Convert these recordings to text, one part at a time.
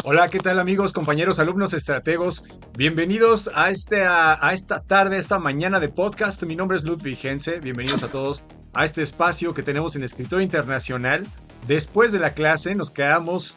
Hola, ¿qué tal amigos, compañeros, alumnos, estrategos? Bienvenidos a esta tarde, esta mañana de podcast. Mi nombre es Ludwig Hense. Bienvenidos a todos a este espacio que tenemos en Escritor Internacional. Después de la clase nos quedamos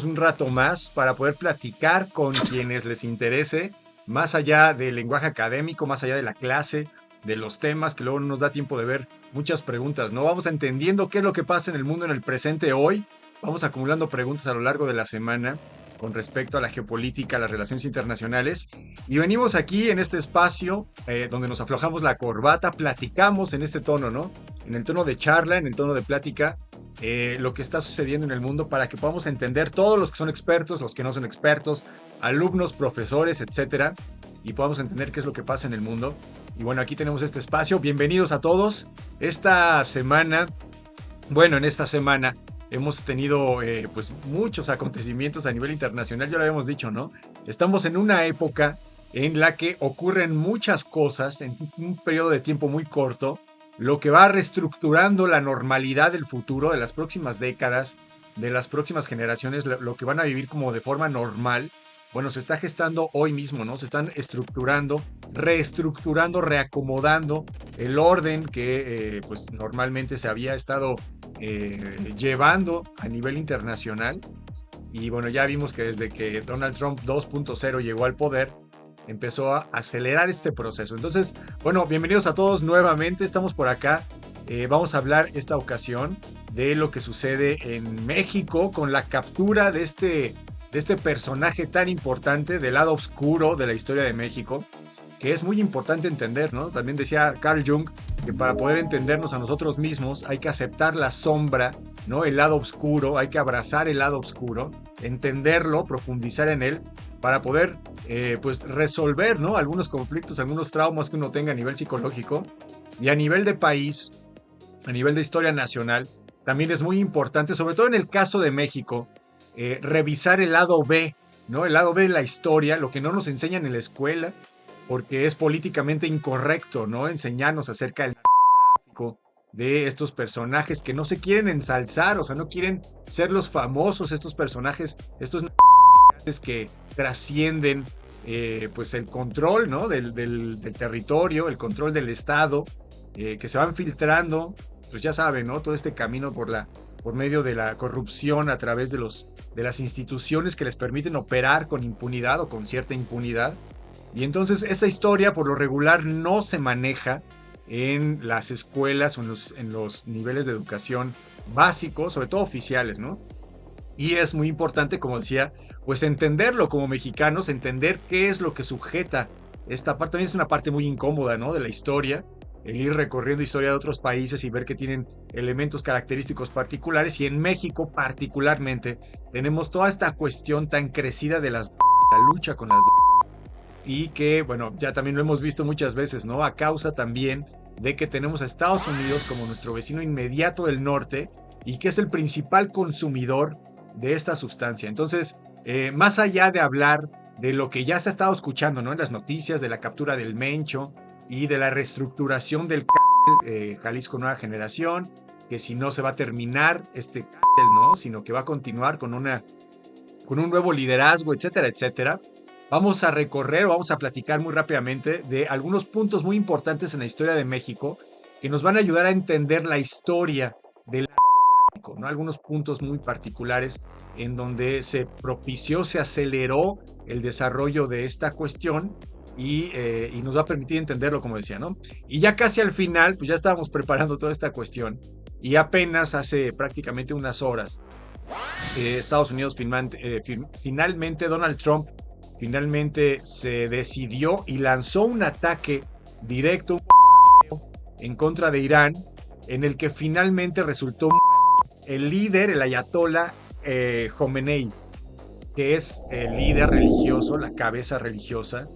un rato más para poder platicar con quienes les interese, más allá del lenguaje académico, más allá de la clase, de los temas que luego no nos da tiempo de ver muchas preguntas, ¿no? Vamos entendiendo qué es lo que pasa en el mundo en el presente hoy. Vamos acumulando preguntas a lo largo de la semana con respecto a la geopolítica, a las relaciones internacionales. Y venimos aquí en este espacio donde nos aflojamos la corbata, platicamos en este tono, ¿no? En el tono de charla, en el tono de plática, lo que está sucediendo en el mundo para que podamos entender todos los que son expertos, los que no son expertos, alumnos, profesores, etcétera, y podamos entender qué es lo que pasa en el mundo. Y bueno, aquí tenemos este espacio. Bienvenidos a todos. En esta semana hemos tenido pues muchos acontecimientos a nivel internacional, ya lo habíamos dicho, ¿no? Estamos en una época en la que ocurren muchas cosas en un periodo de tiempo muy corto, lo que va reestructurando la normalidad del futuro, de las próximas décadas, de las próximas generaciones, lo que van a vivir como de forma normal. Bueno, se está gestando hoy mismo, ¿no? Se están estructurando, reestructurando, reacomodando el orden que pues normalmente se había estado llevando a nivel internacional. Y bueno, ya vimos que desde que Donald Trump 2.0 llegó al poder, empezó a acelerar este proceso. Entonces, bueno, bienvenidos a todos nuevamente. Estamos por acá. Vamos a hablar esta ocasión de lo que sucede en México con la captura de este personaje tan importante del lado oscuro de la historia de México, que es muy importante entender, ¿no? También decía Carl Jung que para poder entendernos a nosotros mismos hay que aceptar la sombra, ¿no? El lado oscuro, hay que abrazar el lado oscuro, entenderlo, profundizar en él, para poder pues resolver, ¿no? Algunos conflictos, algunos traumas que uno tenga a nivel psicológico y a nivel de país, a nivel de historia nacional. También es muy importante, sobre todo en el caso de México, revisar el lado B, ¿no? El lado B de la historia, lo que no nos enseñan en la escuela, porque es políticamente incorrecto, ¿no? Enseñarnos acerca del narcotráfico, de estos personajes que no se quieren ensalzar, o sea, no quieren ser los famosos, estos personajes, estos narcotraficantes que trascienden pues el control, ¿no? del territorio, el control del Estado, que se van filtrando, pues ya saben, ¿no? Todo este camino por medio de la corrupción a través de las instituciones que les permiten operar con impunidad o con cierta impunidad. Y entonces esta historia por lo regular no se maneja en las escuelas o en los niveles de educación básicos, sobre todo oficiales, ¿no? Y es muy importante, como decía, pues entenderlo como mexicanos, entender qué es lo que sujeta esta parte. También es una parte muy incómoda, ¿no? De la historia, el ir recorriendo historia de otros países y ver que tienen elementos característicos particulares. Y en México particularmente tenemos toda esta cuestión tan crecida de la lucha con las y que, bueno, ya también lo hemos visto muchas veces, ¿no? A causa también de que tenemos a Estados Unidos como nuestro vecino inmediato del norte y que es el principal consumidor de esta sustancia. Entonces, más allá de hablar de lo que ya se ha estado escuchando, ¿no? En las noticias de la captura del Mencho y de la reestructuración del Jalisco Nueva Generación, que si no se va a terminar este cártel, ¿no? Sino que va a continuar con un nuevo liderazgo, etcétera, etcétera. Vamos a recorrer, vamos a platicar muy rápidamente de algunos puntos muy importantes en la historia de México que nos van a ayudar a entender la historia del narcotráfico, ¿no? Algunos puntos muy particulares en donde se propició, se aceleró el desarrollo de esta cuestión y nos va a permitir entenderlo, como decía, ¿no? Y ya casi al final, pues ya estábamos preparando toda esta cuestión y apenas hace prácticamente unas horas, Estados Unidos finalmente Donald Trump finalmente se decidió y lanzó un ataque directo en contra de Irán, en el que finalmente resultó el líder, el ayatollah Khomeini, que es el líder religioso, la cabeza religiosa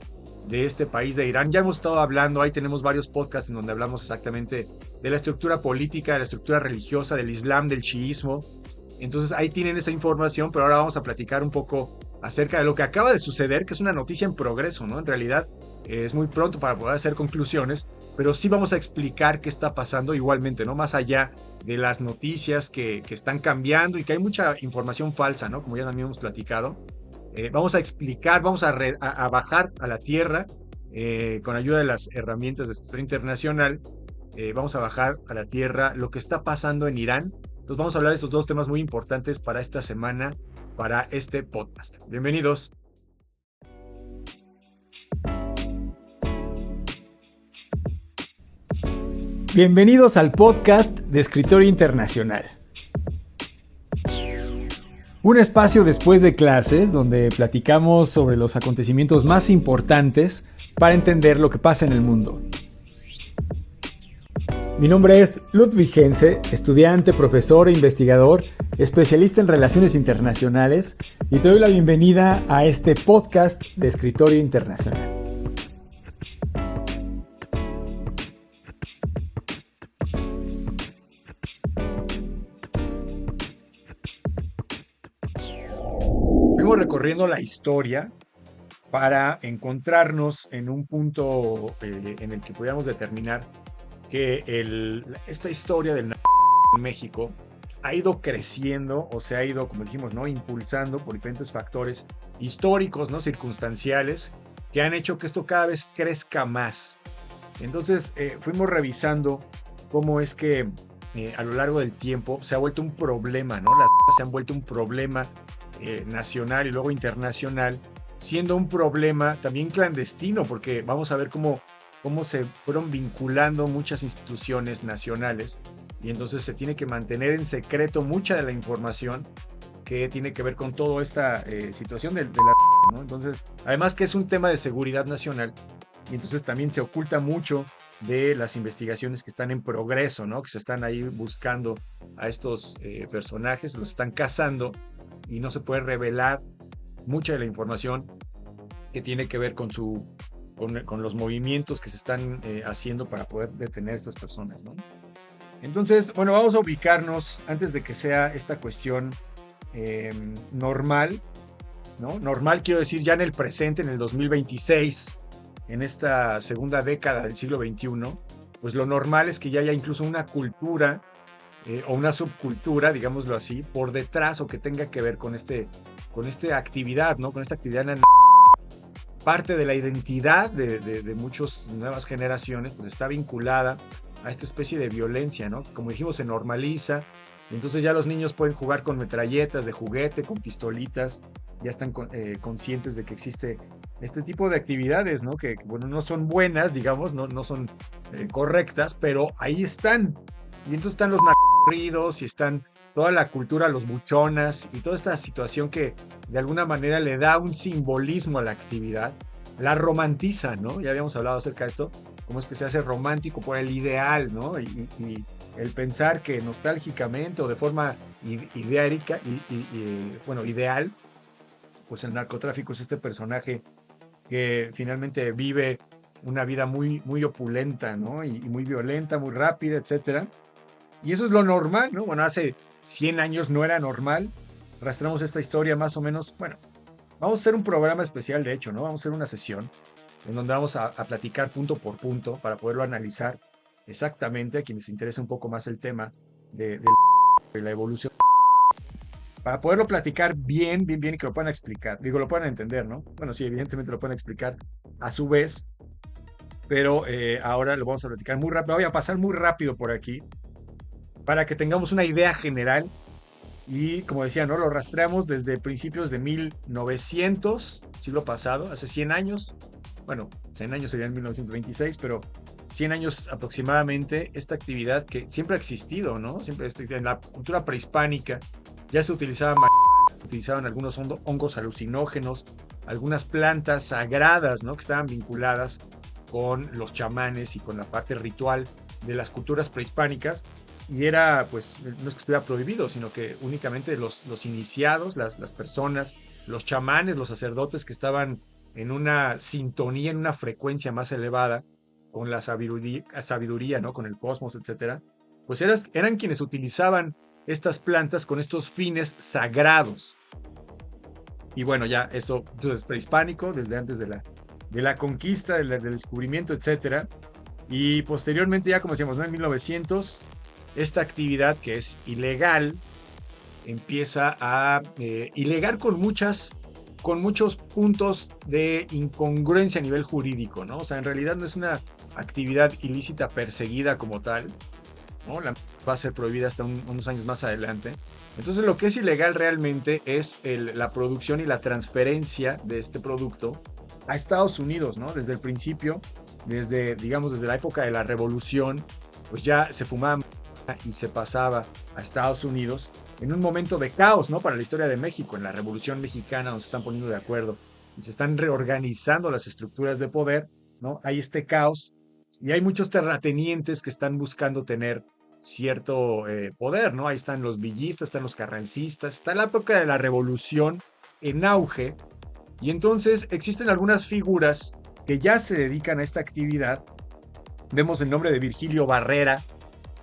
de este país de Irán. Ya hemos estado hablando, ahí tenemos varios podcasts en donde hablamos exactamente de la estructura política, de la estructura religiosa, del Islam, del chiismo. Entonces ahí tienen esa información, pero ahora vamos a platicar un poco acerca de lo que acaba de suceder, que es una noticia en progreso, ¿no? En realidad es muy pronto para poder hacer conclusiones, pero sí vamos a explicar qué está pasando igualmente, ¿no? Más allá de las noticias que están cambiando y que hay mucha información falsa, ¿no? Como ya también hemos platicado. Vamos a explicar, vamos a bajar a la tierra con ayuda de las herramientas de escritura internacional. Vamos a bajar a la tierra lo que está pasando en Irán. Entonces vamos a hablar de estos dos temas muy importantes para esta semana, para este podcast. Bienvenidos. Bienvenidos al podcast de Escritorio Internacional. Un espacio después de clases donde platicamos sobre los acontecimientos más importantes para entender lo que pasa en el mundo. Mi nombre es Ludwig Hense, estudiante, profesor e investigador, especialista en relaciones internacionales, y te doy la bienvenida a este podcast de Escritorio Internacional. Fuimos recorriendo la historia para encontrarnos en un punto en el que pudiéramos determinar que esta historia del en México ha ido creciendo o se ha ido, como dijimos, ¿no? Impulsando por diferentes factores históricos, ¿no? Circunstanciales, que han hecho que esto cada vez crezca más. Entonces fuimos revisando cómo es que a lo largo del tiempo se ha vuelto un problema, ¿no? Las se han vuelto un problema nacional y luego internacional, siendo un problema también clandestino, porque vamos a ver cómo se fueron vinculando muchas instituciones nacionales y entonces se tiene que mantener en secreto mucha de la información que tiene que ver con toda esta situación de la... ¿no? Entonces, además que es un tema de seguridad nacional y entonces también se oculta mucho de las investigaciones que están en progreso, ¿no? Que se están ahí buscando a estos personajes, los están cazando y no se puede revelar mucha de la información que tiene que ver con los movimientos que se están haciendo para poder detener a estas personas, ¿no? Entonces, bueno, vamos a ubicarnos antes de que sea esta cuestión normal, ¿no? Normal quiero decir ya en el presente, en el 2026, en esta segunda década del siglo XXI, pues lo normal es que ya haya incluso una cultura o una subcultura, digámoslo así, por detrás o que tenga que ver con esta actividad, ¿no? Con esta actividad parte de la identidad de muchas nuevas generaciones, pues está vinculada a esta especie de violencia, ¿no? Como dijimos, se normaliza, y entonces ya los niños pueden jugar con metralletas de juguete, con pistolitas, ya están conscientes de que existe este tipo de actividades, ¿no? Que bueno, no son buenas, digamos, no son correctas, pero ahí están. Y entonces están los narcorridos y están toda la cultura, los buchonas y toda esta situación que de alguna manera le da un simbolismo a la actividad, la romantiza, ¿no? Ya habíamos hablado acerca de esto, cómo es que se hace romántico por el ideal, ¿no? Y el pensar que nostálgicamente o de forma ideal, pues el narcotráfico es este personaje que finalmente vive una vida muy, muy opulenta, ¿no? Y muy violenta, muy rápida, etcétera. Y eso es lo normal, ¿no? Bueno, hace 100 años no era normal. Arrastramos esta historia más o menos, bueno, vamos a hacer un programa especial, de hecho, ¿no? Vamos a hacer una sesión en donde vamos a platicar punto por punto para poderlo analizar exactamente a quienes les interese un poco más el tema de la evolución. Para poderlo platicar bien y que lo puedan explicar. Digo, lo puedan entender, ¿no? Bueno, sí, evidentemente lo pueden explicar a su vez, pero ahora lo vamos a platicar muy rápido. Voy a pasar muy rápido por aquí para que tengamos una idea general y, como decía, ¿no? Lo rastreamos desde principios de 1900, siglo pasado, hace 100 años. Bueno, 100 años serían 1926, pero 100 años aproximadamente, esta actividad que siempre ha existido, ¿no? Siempre en la cultura prehispánica ya se utilizaban algunos hongos alucinógenos, algunas plantas sagradas, ¿no? Que estaban vinculadas con los chamanes y con la parte ritual de las culturas prehispánicas. Y era, pues, no es que estuviera prohibido, sino que únicamente los iniciados, las personas, los chamanes, los sacerdotes que estaban en una sintonía, en una frecuencia más elevada con la sabiduría, ¿no? Con el cosmos, etcétera, pues eran quienes utilizaban estas plantas con estos fines sagrados. Y bueno, ya esto es prehispánico, desde antes de la conquista, del descubrimiento, etcétera. Y posteriormente, ya como decíamos, ¿no? En 1900, esta actividad que es ilegal empieza a ilegal con muchos puntos de incongruencia a nivel jurídico, ¿no? O sea, en realidad no es una actividad ilícita perseguida como tal, ¿no? Va a ser prohibida hasta unos años más adelante. Entonces, lo que es ilegal realmente es la producción y la transferencia de este producto a Estados Unidos, ¿no? Desde el principio, digamos, desde la época de la Revolución, pues ya se fumaba y se pasaba a Estados Unidos en un momento de caos, ¿no? Para la historia de México, en la Revolución Mexicana, donde se están poniendo de acuerdo y se están reorganizando las estructuras de poder, ¿no? Hay este caos y hay muchos terratenientes que están buscando tener cierto poder, ¿no? Ahí están los villistas, están los carrancistas, está la época de la Revolución en auge y entonces existen algunas figuras que ya se dedican a esta actividad. Vemos el nombre de Virgilio Barrera,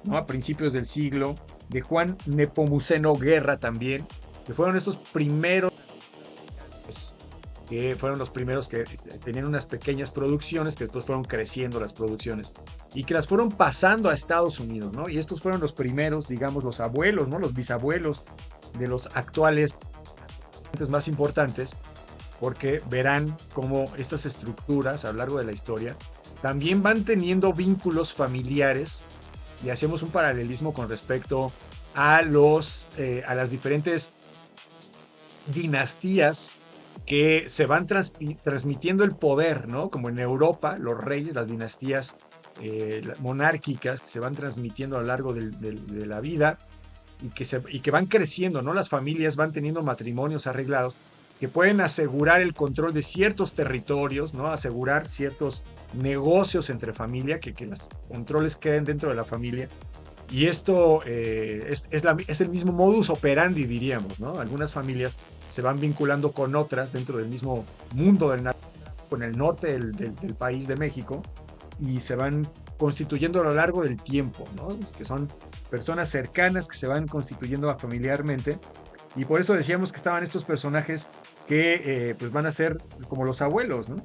¿no? A principios del siglo, de Juan Nepomuceno Guerra también, que fueron estos primeros, que fueron los primeros que tenían unas pequeñas producciones, que después fueron creciendo las producciones, y que las fueron pasando a Estados Unidos, ¿no? Y estos fueron los primeros, digamos, los abuelos, ¿no? Los bisabuelos de los actuales más importantes, porque verán cómo estas estructuras a lo largo de la historia también van teniendo vínculos familiares y hacemos un paralelismo con respecto a las diferentes dinastías que se van transmitiendo el poder, ¿no? Como en Europa, los reyes, las dinastías monárquicas que se van transmitiendo a lo largo de la vida y que van creciendo, ¿no? Las familias van teniendo matrimonios arreglados que pueden asegurar el control de ciertos territorios, ¿no? Asegurar ciertos negocios entre familia, que los controles queden dentro de la familia. Y esto es el mismo modus operandi, diríamos, ¿no? Algunas familias se van vinculando con otras dentro del mismo mundo con el norte del país de México y se van constituyendo a lo largo del tiempo, ¿no? Que son personas cercanas que se van constituyendo familiarmente. Y por eso decíamos que estaban estos personajes que pues van a ser como los abuelos, ¿no?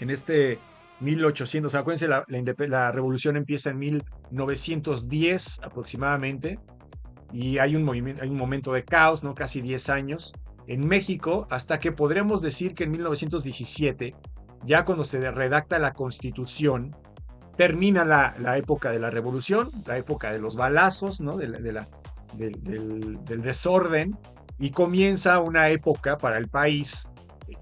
En este 1800, acuérdense, la revolución empieza en 1910 aproximadamente y hay un momento de caos, ¿no? Casi 10 años en México, hasta que podremos decir que en 1917, ya cuando se redacta la Constitución, termina la época de la revolución, la época de los balazos, ¿no? Del desorden, y comienza una época para el país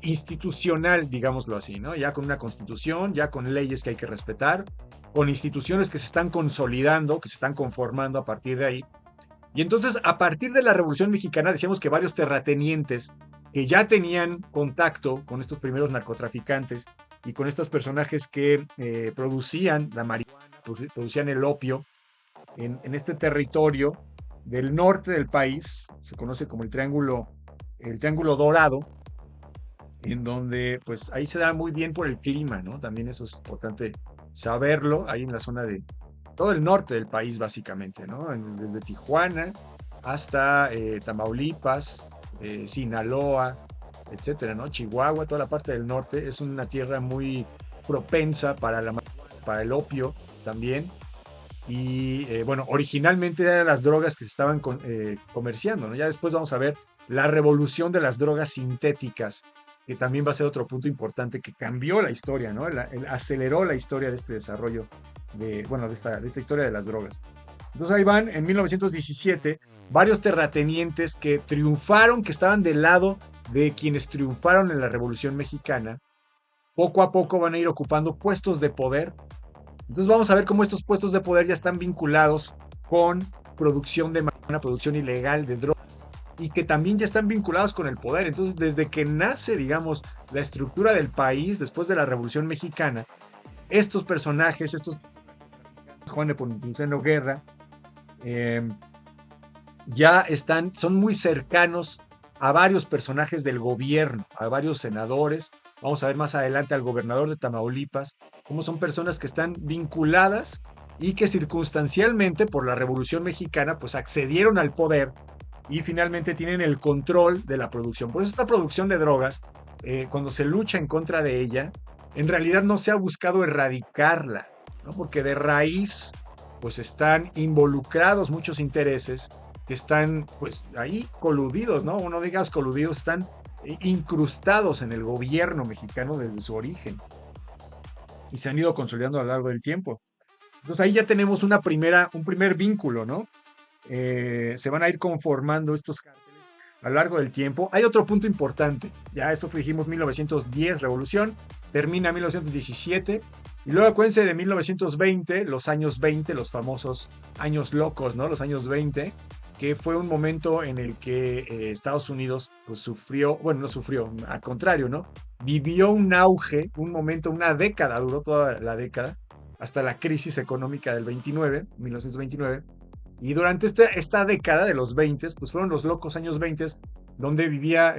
institucional, digámoslo así, ¿no? Ya con una constitución, ya con leyes que hay que respetar, con instituciones que se están consolidando, que se están conformando a partir de ahí. Y entonces, a partir de la Revolución Mexicana, decíamos que varios terratenientes que ya tenían contacto con estos primeros narcotraficantes y con estos personajes que producían la marihuana, producían el opio en este territorio del norte del país, se conoce como el Triángulo Dorado, en donde pues ahí se da muy bien por el clima, ¿no? También eso es importante saberlo, ahí en la zona de todo el norte del país básicamente, ¿no? Desde Tijuana hasta Tamaulipas, Sinaloa, etcétera, ¿no? Chihuahua, toda la parte del norte es una tierra muy propensa para el opio también. Y bueno, originalmente eran las drogas que se estaban comerciando, ¿no? Ya después vamos a ver la revolución de las drogas sintéticas, que también va a ser otro punto importante que cambió la historia, ¿no? Aceleró la historia de este desarrollo de esta historia de las drogas. Entonces ahí van, en 1917, varios terratenientes que triunfaron, que estaban del lado de quienes triunfaron en la Revolución Mexicana, poco a poco van a ir ocupando puestos de poder. Entonces vamos a ver cómo estos puestos de poder ya están vinculados con producción de marihuana, producción ilegal de drogas, y que también ya están vinculados con el poder. Entonces, desde que nace, digamos, la estructura del país después de la Revolución Mexicana, estos personajes, Juan Nepomuceno Guerra, son muy cercanos a varios personajes del gobierno, a varios senadores. Vamos a ver más adelante al gobernador de Tamaulipas, cómo son personas que están vinculadas y que circunstancialmente por la Revolución Mexicana pues accedieron al poder y finalmente tienen el control de la producción. Por eso esta producción de drogas, cuando se lucha en contra de ella, en realidad no se ha buscado erradicarla, ¿no? Porque de raíz, pues están involucrados muchos intereses que están, pues ahí coludidos, ¿no? Uno digas coludidos, están incrustados en el gobierno mexicano desde su origen y se han ido consolidando a lo largo del tiempo. Entonces ahí ya tenemos un primer vínculo, ¿no? Se van a ir conformando estos cárteles a lo largo del tiempo. Hay otro punto importante, ya eso dijimos 1910, revolución, termina 1917, y luego acuérdense de 1920, los años 20, los famosos años locos, ¿no? Los años 20, que fue un momento en el que Estados Unidos pues sufrió, bueno, no sufrió, al contrario, ¿no? Vivió un auge, un momento, una década, duró toda la década, hasta la crisis económica del 29, 1929. Y durante esta década de los 20, pues fueron los locos años 20, donde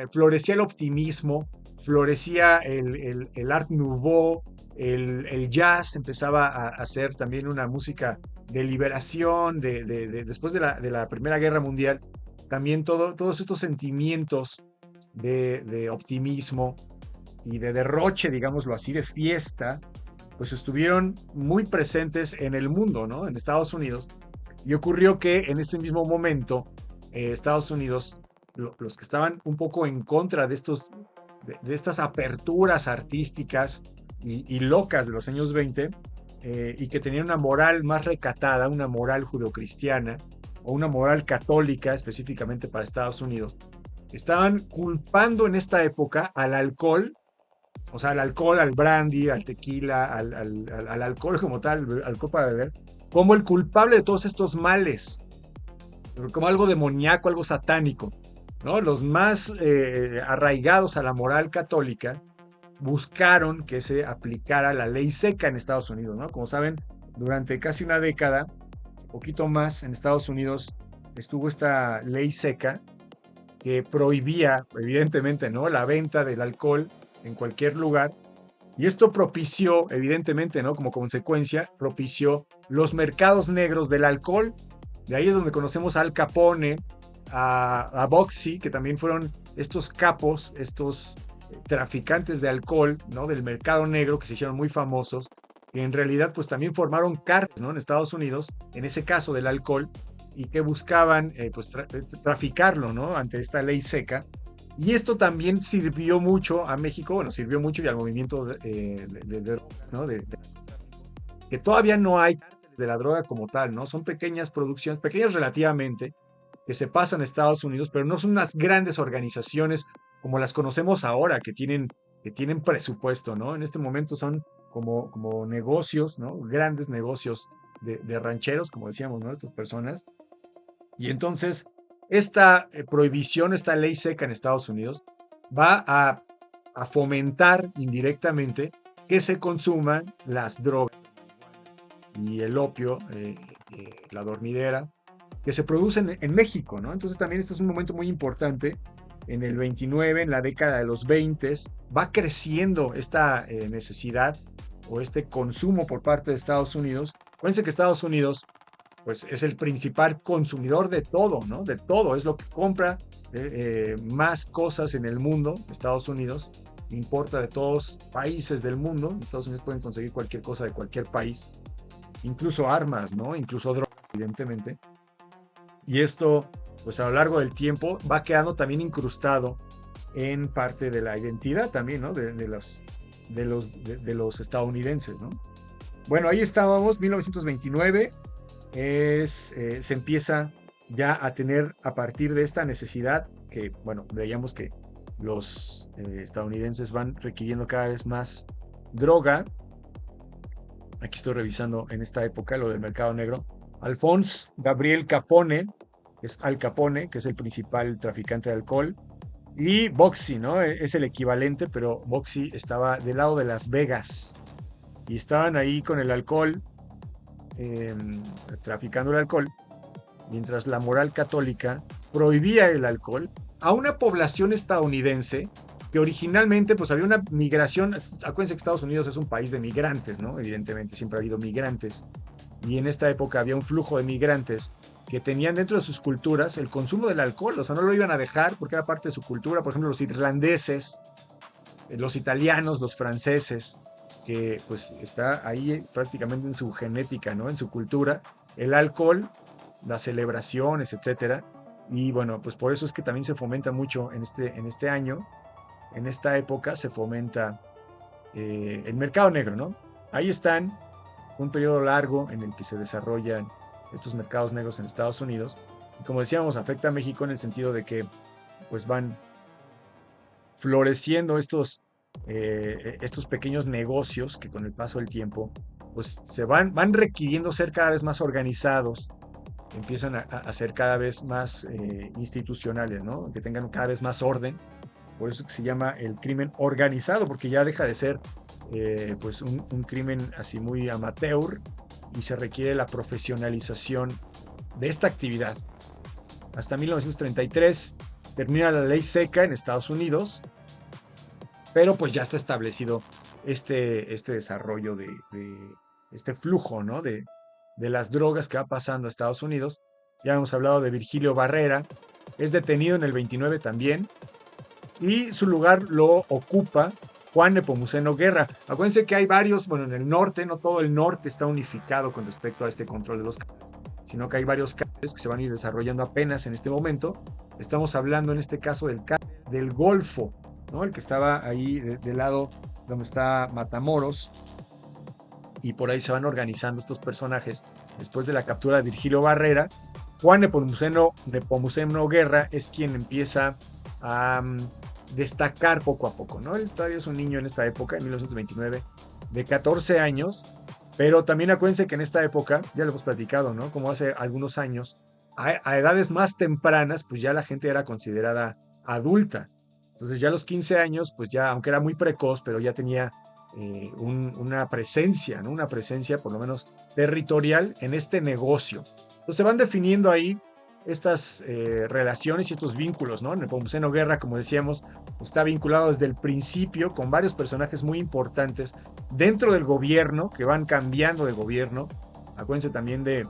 florecía el optimismo, florecía el Art Nouveau, el jazz, empezaba a hacer también una música de liberación, después de la Primera Guerra Mundial, también todos estos sentimientos de optimismo y de derroche, digámoslo así, de fiesta, pues estuvieron muy presentes en el mundo, ¿no? En Estados Unidos. Y ocurrió que en ese mismo momento, Estados Unidos, los que estaban un poco en contra de estas aperturas artísticas y locas de los años 20, y que tenían una moral más recatada, una moral judeocristiana, o una moral católica específicamente para Estados Unidos, estaban culpando en esta época al alcohol, o sea, al alcohol, al brandy, al tequila, al alcohol como tal, alcohol para beber, como el culpable de todos estos males, como algo demoníaco, algo satánico, ¿no? Los más arraigados a la moral católica buscaron que se aplicara la ley seca en Estados Unidos, ¿no? Como saben, durante casi una década, poquito más, en Estados Unidos estuvo esta ley seca que prohibía, evidentemente, ¿no?, la venta del alcohol en cualquier lugar. Y esto propició, evidentemente, ¿no?, como consecuencia, propició los mercados negros del alcohol. De ahí es donde conocemos a Al Capone, a Boxy, que también fueron estos capos, estos traficantes de alcohol, ¿no?, del mercado negro, que se hicieron muy famosos, que en realidad pues también formaron cárteles, ¿no?, en Estados Unidos, en ese caso del alcohol, y que buscaban pues traficarlo, ¿no?, ante esta ley seca. Y esto también sirvió mucho a México, bueno, sirvió mucho y al movimiento de drogas, ¿no? Que todavía no hay cárteles de la droga como tal, ¿no? Son pequeñas producciones, pequeñas relativamente, que se pasan a Estados Unidos, pero no son unas grandes organizaciones como las conocemos ahora, que tienen presupuesto, ¿no? En este momento son como negocios, ¿no? Grandes negocios de rancheros, como decíamos, ¿no? Estas personas. Y entonces, esta prohibición, esta ley seca en Estados Unidos, va a fomentar indirectamente que se consuman las drogas y el opio, la dormidera, que se producen en México, ¿no? Entonces también este es un momento muy importante. En el 29, en la década de los 20, va creciendo esta necesidad o este consumo por parte de Estados Unidos. Acuérdense que Estados Unidos pues es el principal consumidor de todo, ¿no? De todo, es lo que compra más cosas en el mundo. Estados Unidos importa de todos países del mundo. En Estados Unidos pueden conseguir cualquier cosa de cualquier país, incluso armas, ¿no? Incluso drogas, evidentemente. Y esto, pues a lo largo del tiempo, va quedando también incrustado en parte de la identidad también, ¿no? De los estadounidenses, ¿no? Bueno, ahí estábamos, 1929. Se empieza ya a tener, a partir de esta necesidad, que bueno, veíamos que los estadounidenses van requiriendo cada vez más droga. Aquí estoy revisando en esta época lo del mercado negro. Alphonse Gabriel Capone, es Al Capone, que es el principal traficante de alcohol, y Boxy, ¿no? Es el equivalente, pero Boxy estaba del lado de Las Vegas y estaban ahí con el alcohol, traficando el alcohol, mientras la moral católica prohibía el alcohol a una población estadounidense que originalmente pues había una migración. Acuérdense que Estados Unidos es un país de migrantes, ¿no? Evidentemente siempre ha habido migrantes, y en esta época había un flujo de migrantes que tenían dentro de sus culturas el consumo del alcohol, o sea, no lo iban a dejar porque era parte de su cultura. Por ejemplo, los irlandeses, los italianos, los franceses, que pues está ahí prácticamente en su genética, ¿no? En su cultura, el alcohol, las celebraciones, etcétera. Y bueno, pues por eso es que también se fomenta mucho en este año, en esta época se fomenta el mercado negro, ¿no? Ahí están, un periodo largo en el que se desarrollan estos mercados negros en Estados Unidos. Y como decíamos, afecta a México en el sentido de que pues van floreciendo estos pequeños negocios que con el paso del tiempo pues van requiriendo ser cada vez más organizados, empiezan a ser cada vez más institucionales, ¿no? Que tengan cada vez más orden. Por eso es que se llama el crimen organizado, porque ya deja de ser pues un crimen así muy amateur y se requiere la profesionalización de esta actividad. Hasta 1933 termina la ley seca en Estados Unidos, pero pues ya está establecido este desarrollo de este flujo, ¿no? De las drogas que va pasando a Estados Unidos. Ya hemos hablado de Virgilio Barrera, es detenido en el 29 también, y su lugar lo ocupa Juan Nepomuceno Guerra. Acuérdense que hay varios, bueno, en el norte, no todo el norte está unificado con respecto a este control de los cárteles, sino que hay varios cárteles que se van a ir desarrollando apenas en este momento. Estamos hablando en este caso del cártel del Golfo, ¿no? El que estaba ahí del lado donde está Matamoros, y por ahí se van organizando estos personajes. Después de la captura de Virgilio Barrera, Juan Nepomuceno Guerra es quien empieza a destacar poco a poco, ¿no? Él todavía es un niño en esta época, en 1929, de 14 años, pero también acuérdense que en esta época, ya lo hemos platicado, ¿no? Como hace algunos años, a edades más tempranas, pues ya la gente era considerada adulta. Entonces ya a los 15 años, pues ya, aunque era muy precoz, pero ya tenía una presencia, ¿no? Una presencia por lo menos territorial en este negocio. Entonces se van definiendo ahí estas relaciones y estos vínculos, ¿no? Nepomuceno Guerra, como decíamos, está vinculado desde el principio con varios personajes muy importantes dentro del gobierno, que van cambiando de gobierno. Acuérdense también de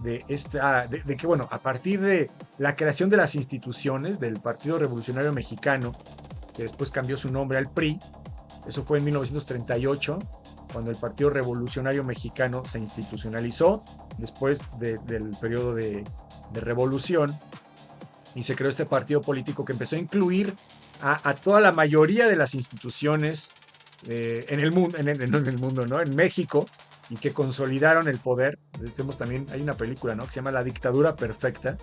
que, bueno, a partir de la creación de las instituciones del Partido Revolucionario Mexicano, que después cambió su nombre al PRI, eso fue en 1938, cuando el Partido Revolucionario Mexicano se institucionalizó, después del periodo de revolución, y se creó este partido político que empezó a incluir a toda la mayoría de las instituciones en el mundo, ¿no? En México, y que consolidaron el poder. Decimos también, hay una película, ¿no? Que se llama La Dictadura Perfecta,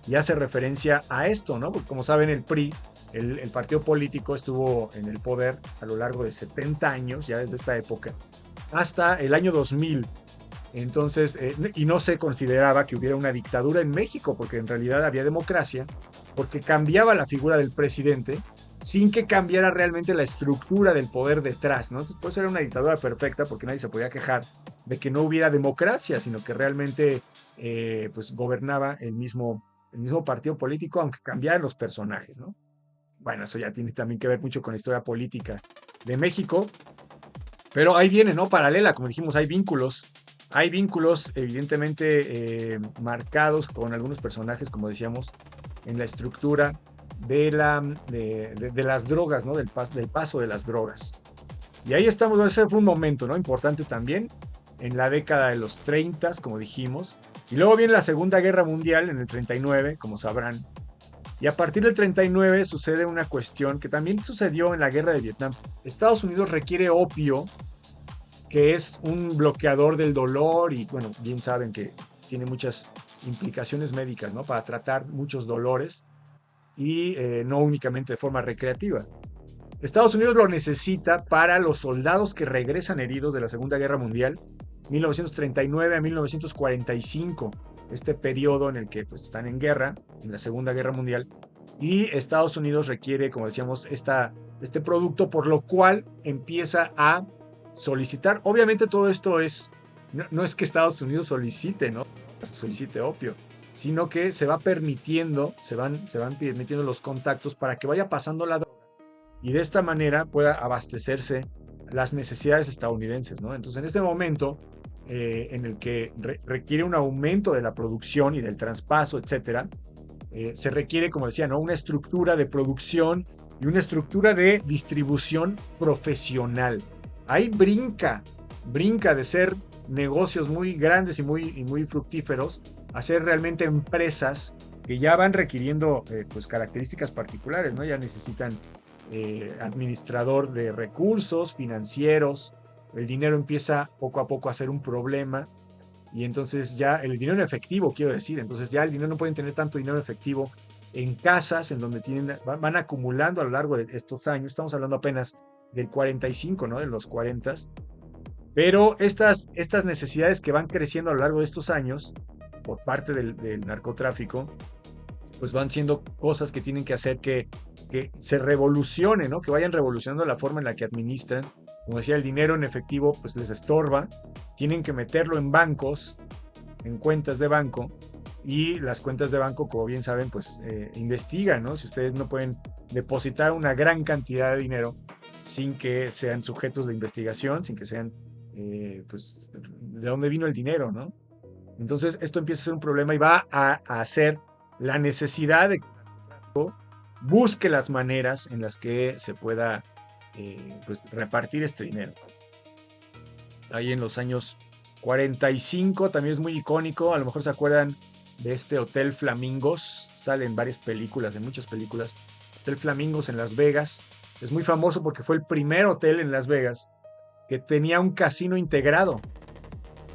y hace referencia a esto, ¿no? Porque como saben, el PRI, el partido político, estuvo en el poder a lo largo de 70 años, ya desde esta época, hasta el año 2000. Entonces, y no se consideraba que hubiera una dictadura en México, porque en realidad había democracia, porque cambiaba la figura del presidente sin que cambiara realmente la estructura del poder detrás, ¿no? Entonces, pues era una dictadura perfecta porque nadie se podía quejar de que no hubiera democracia, sino que realmente pues gobernaba el mismo partido político, aunque cambiaran los personajes, ¿no? Bueno, eso ya tiene también que ver mucho con la historia política de México, pero ahí viene, ¿no? Paralela, como dijimos, hay vínculos evidentemente marcados con algunos personajes, como decíamos, en la estructura de las drogas, ¿no? Del paso de las drogas. Y ahí estamos, ese fue un momento, ¿no? Importante también, en la década de los 30, como dijimos. Y luego viene la Segunda Guerra Mundial en el 39, como sabrán. Y a partir del 39 sucede una cuestión que también sucedió en la Guerra de Vietnam. Estados Unidos requiere opio, que es un bloqueador del dolor, y bueno, bien saben que tiene muchas implicaciones médicas, ¿no? Para tratar muchos dolores, y no únicamente de forma recreativa. Estados Unidos lo necesita para los soldados que regresan heridos de la Segunda Guerra Mundial, 1939 a 1945, este periodo en el que pues, están en guerra, en la Segunda Guerra Mundial, y Estados Unidos requiere, como decíamos, este producto, por lo cual empieza a solicitar. Obviamente todo esto no es que Estados Unidos solicite, ¿no? Solicite opio, sino que se va permitiendo, se van permitiendo los contactos para que vaya pasando la droga y de esta manera pueda abastecerse las necesidades estadounidenses, ¿no? Entonces en este momento en el que requiere un aumento de la producción y del traspaso, etcétera, se requiere, como decía, ¿no? Una estructura de producción y una estructura de distribución profesional. ahí brinca de ser negocios muy grandes y muy fructíferos a ser realmente empresas que ya van requiriendo pues características particulares, ¿no? Ya necesitan administrador de recursos financieros, el dinero empieza poco a poco a ser un problema y entonces ya el dinero en efectivo, quiero decir, entonces ya el dinero no pueden tener tanto dinero en efectivo en casas en donde van acumulando a lo largo de estos años, estamos hablando apenas del 45, ¿no? De los 40, pero estas necesidades que van creciendo a lo largo de estos años por parte del narcotráfico, pues van siendo cosas que tienen que hacer que se revolucione, ¿no? Que vayan revolucionando la forma en la que administran. Como decía, el dinero en efectivo pues les estorba, tienen que meterlo en bancos, en cuentas de banco, y las cuentas de banco, como bien saben, pues investigan, ¿no? Si ustedes no pueden depositar una gran cantidad de dinero sin que sean sujetos de investigación, sin que sean, pues, de dónde vino el dinero, ¿no? Entonces esto empieza a ser un problema y va a hacer la necesidad de que busque las maneras en las que se pueda pues repartir este dinero. Ahí en los años 45 también es muy icónico, a lo mejor se acuerdan de este Hotel Flamingos, sale en varias películas, en muchas películas. Hotel Flamingos en Las Vegas, es muy famoso porque fue el primer hotel en Las Vegas que tenía un casino integrado.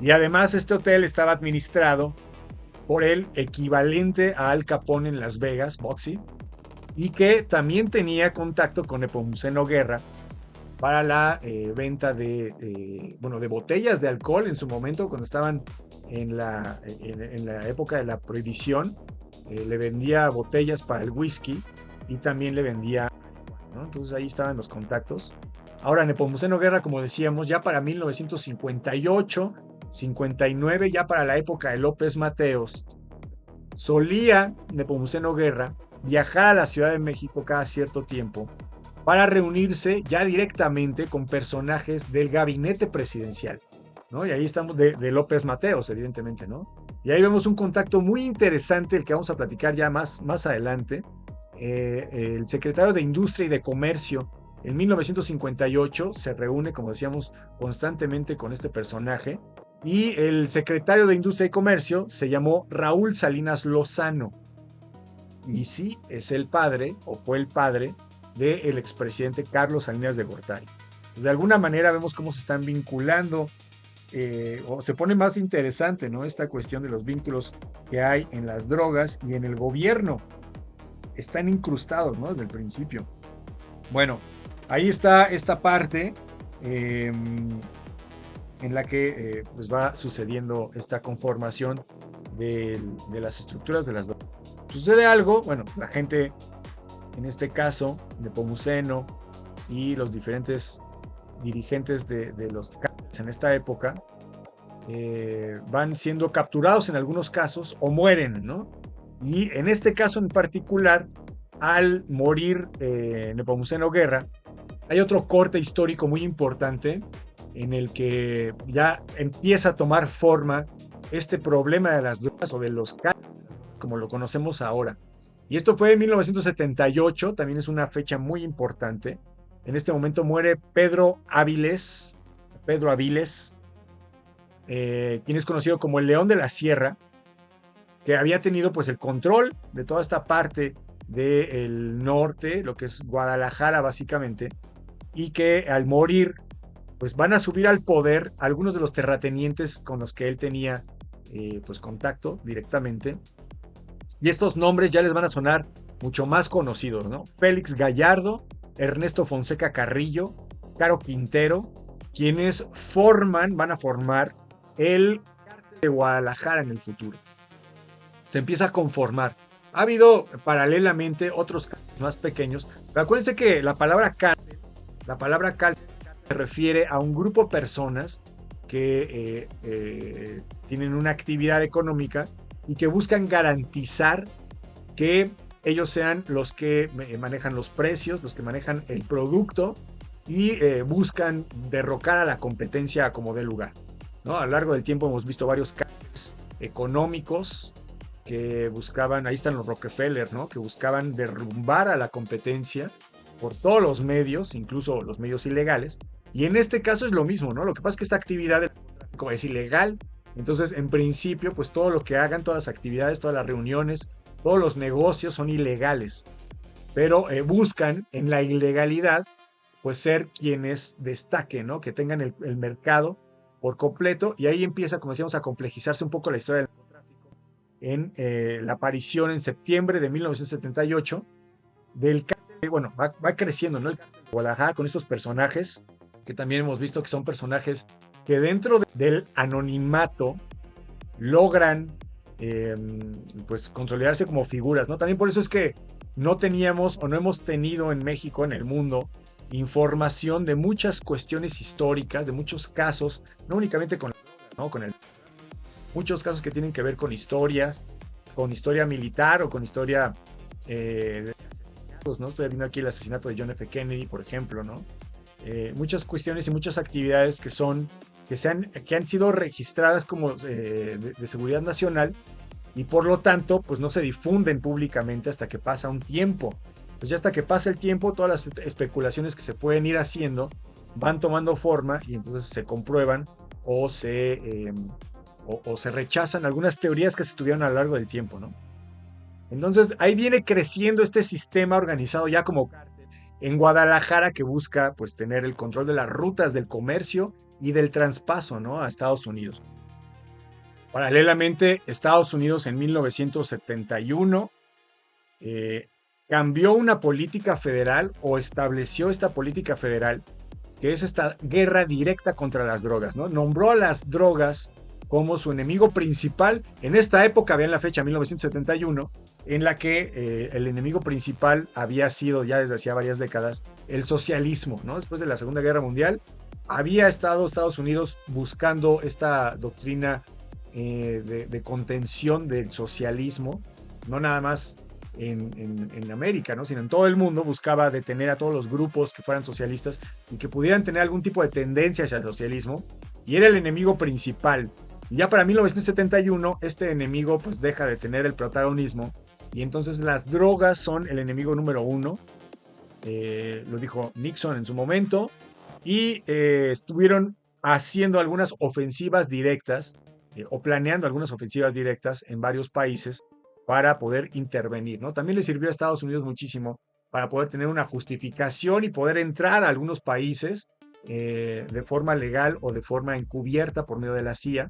Y además este hotel estaba administrado por el equivalente a Al Capone en Las Vegas, Boxy, y que también tenía contacto con Nepomuceno Guerra para la venta de botellas de alcohol en su momento, cuando estaban en la época de la prohibición. Le vendía botellas para el whisky y también le vendía, ¿no? Entonces ahí estaban los contactos. Ahora Nepomuceno Guerra, como decíamos, ya para 1958, 59, ya para la época de López Mateos, solía Nepomuceno Guerra viajar a la Ciudad de México cada cierto tiempo para reunirse ya directamente con personajes del gabinete presidencial, ¿no? Y ahí estamos de López Mateos, evidentemente, ¿no? Y ahí vemos un contacto muy interesante, el que vamos a platicar ya más adelante. El secretario de Industria y de Comercio en 1958 se reúne, como decíamos, constantemente con este personaje. Y el secretario de Industria y Comercio se llamó Raúl Salinas Lozano. Y sí, es el padre, o fue el padre, del expresidente Carlos Salinas de Gortari. Pues de alguna manera vemos cómo se están vinculando, o se pone más interesante, ¿no? Esta cuestión de los vínculos que hay en las drogas y en el gobierno. Están incrustados, ¿no? Desde el principio. Bueno, ahí está esta parte en la que pues va sucediendo esta conformación de las estructuras de las drogas. Sucede algo, bueno, la gente, en este caso, Nepomuceno y los diferentes dirigentes de los cárteles en esta época, van siendo capturados en algunos casos o mueren, ¿no? Y en este caso en particular, al morir Nepomuceno Guerra, hay otro corte histórico muy importante en el que ya empieza a tomar forma este problema de las drogas o de los cárteles, como lo conocemos ahora. Y esto fue en 1978, también es una fecha muy importante. En este momento muere Pedro Aviles, quien es conocido como el León de la Sierra, que había tenido pues el control de toda esta parte del norte, lo que es Guadalajara básicamente, y que al morir pues van a subir al poder algunos de los terratenientes con los que él tenía pues contacto directamente. Y estos nombres ya les van a sonar mucho más conocidos, ¿no? Félix Gallardo, Ernesto Fonseca Carrillo, Caro Quintero, quienes van a formar el cártel de Guadalajara en el futuro. Se empieza a conformar. Ha habido paralelamente otros cárteles más pequeños, pero acuérdense que la palabra cártel se refiere a un grupo de personas que tienen una actividad económica y que buscan garantizar que ellos sean los que manejan los precios, los que manejan el producto y buscan derrocar a la competencia como dé lugar, ¿no? A lo largo del tiempo hemos visto varios cárteles económicos que buscaban, ahí están los Rockefeller, ¿no? Que buscaban derrumbar a la competencia por todos los medios, incluso los medios ilegales, Y en este caso es lo mismo, ¿no? Lo que pasa es que esta actividad del narcotráfico es ilegal. Entonces, en principio, pues todo lo que hagan, todas las actividades, todas las reuniones, todos los negocios son ilegales. Pero buscan en la ilegalidad, pues ser quienes destaquen, ¿no? Que tengan el mercado por completo. Y ahí empieza, como decíamos, a complejizarse un poco la historia del narcotráfico en la aparición en septiembre de 1978 del cártel, bueno, va creciendo, ¿no? El cártel de Guadalajara con estos personajes que también hemos visto que son personajes que dentro del anonimato logran pues consolidarse como figuras, ¿no? También por eso es que no teníamos o no hemos tenido en México, en el mundo, información de muchas cuestiones históricas, de muchos casos, no únicamente con, ¿no? Muchos casos que tienen que ver con historia militar o con historia de asesinatos, ¿no? Estoy viendo aquí el asesinato de John F. Kennedy, por ejemplo, ¿no? Muchas cuestiones y muchas actividades que han sido registradas como de seguridad nacional y por lo tanto pues no se difunden públicamente hasta que pasa un tiempo. Entonces ya hasta que pasa el tiempo, todas las especulaciones que se pueden ir haciendo van tomando forma y entonces se comprueban o se rechazan algunas teorías que se tuvieron a lo largo del tiempo, ¿no? Entonces ahí viene creciendo este sistema organizado ya como cártel en Guadalajara que busca pues tener el control de las rutas del comercio y del traspaso, ¿no? A Estados Unidos. Paralelamente, Estados Unidos en 1971 cambió una política federal o estableció esta política federal que es esta guerra directa contra las drogas, ¿no? Nombró a las drogas como su enemigo principal. En esta época, vean la fecha, 1971, en la que el enemigo principal había sido, ya desde hacía varias décadas, el socialismo, ¿no? Después de la Segunda Guerra Mundial, había estado Estados Unidos buscando esta doctrina de contención del socialismo, no nada más en América, ¿no? Sino en todo el mundo, buscaba detener a todos los grupos que fueran socialistas y que pudieran tener algún tipo de tendencia hacia el socialismo, y era el enemigo principal. Y ya para 1971, este enemigo pues deja de tener el protagonismo, y entonces las drogas son el enemigo número uno. Lo dijo Nixon en su momento, y estuvieron haciendo algunas ofensivas directas, o planeando algunas ofensivas directas en varios países para poder intervenir, ¿no? También le sirvió a Estados Unidos muchísimo para poder tener una justificación y poder entrar a algunos países de forma legal o de forma encubierta por medio de la CIA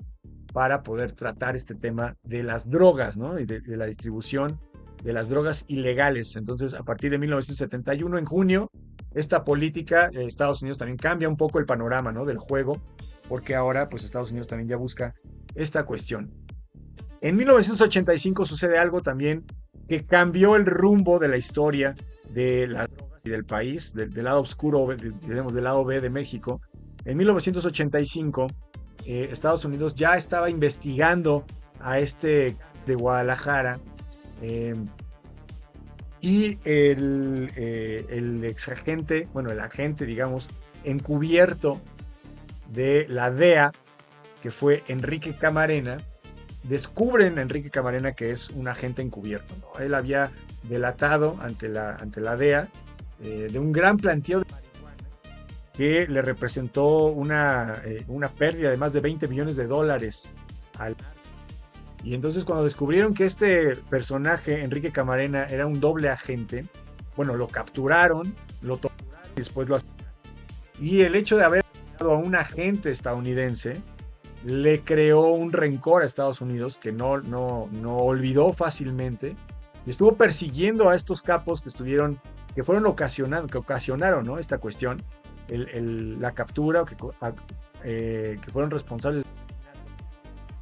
para poder tratar este tema de las drogas, ¿no? Y de la distribución de las drogas ilegales. Entonces, a partir de 1971, en junio, esta política, Estados Unidos también cambia un poco el panorama, ¿no? Del juego, porque ahora, pues, Estados Unidos también ya busca esta cuestión. En 1985 sucede algo también que cambió el rumbo de la historia de las drogas y del país, del lado oscuro, digamos, del lado B de México. En 1985, Estados Unidos ya estaba investigando a este de Guadalajara, y el exagente, bueno, el agente, digamos, encubierto de la DEA, que fue Enrique Camarena, descubren a Enrique Camarena que es un agente encubierto, ¿no? Él había delatado ante la DEA de un gran planteo de marihuana que le representó una pérdida de más de $20 millones al. Y entonces cuando descubrieron que este personaje, Enrique Camarena, era un doble agente, bueno, lo capturaron, lo torturaron y después lo asesinaron. Y el hecho de haber asesinado a un agente estadounidense le creó un rencor a Estados Unidos que no olvidó fácilmente, y estuvo persiguiendo a estos capos que ocasionaron, ¿no? Esta cuestión, la captura, que fueron responsables del asesinato.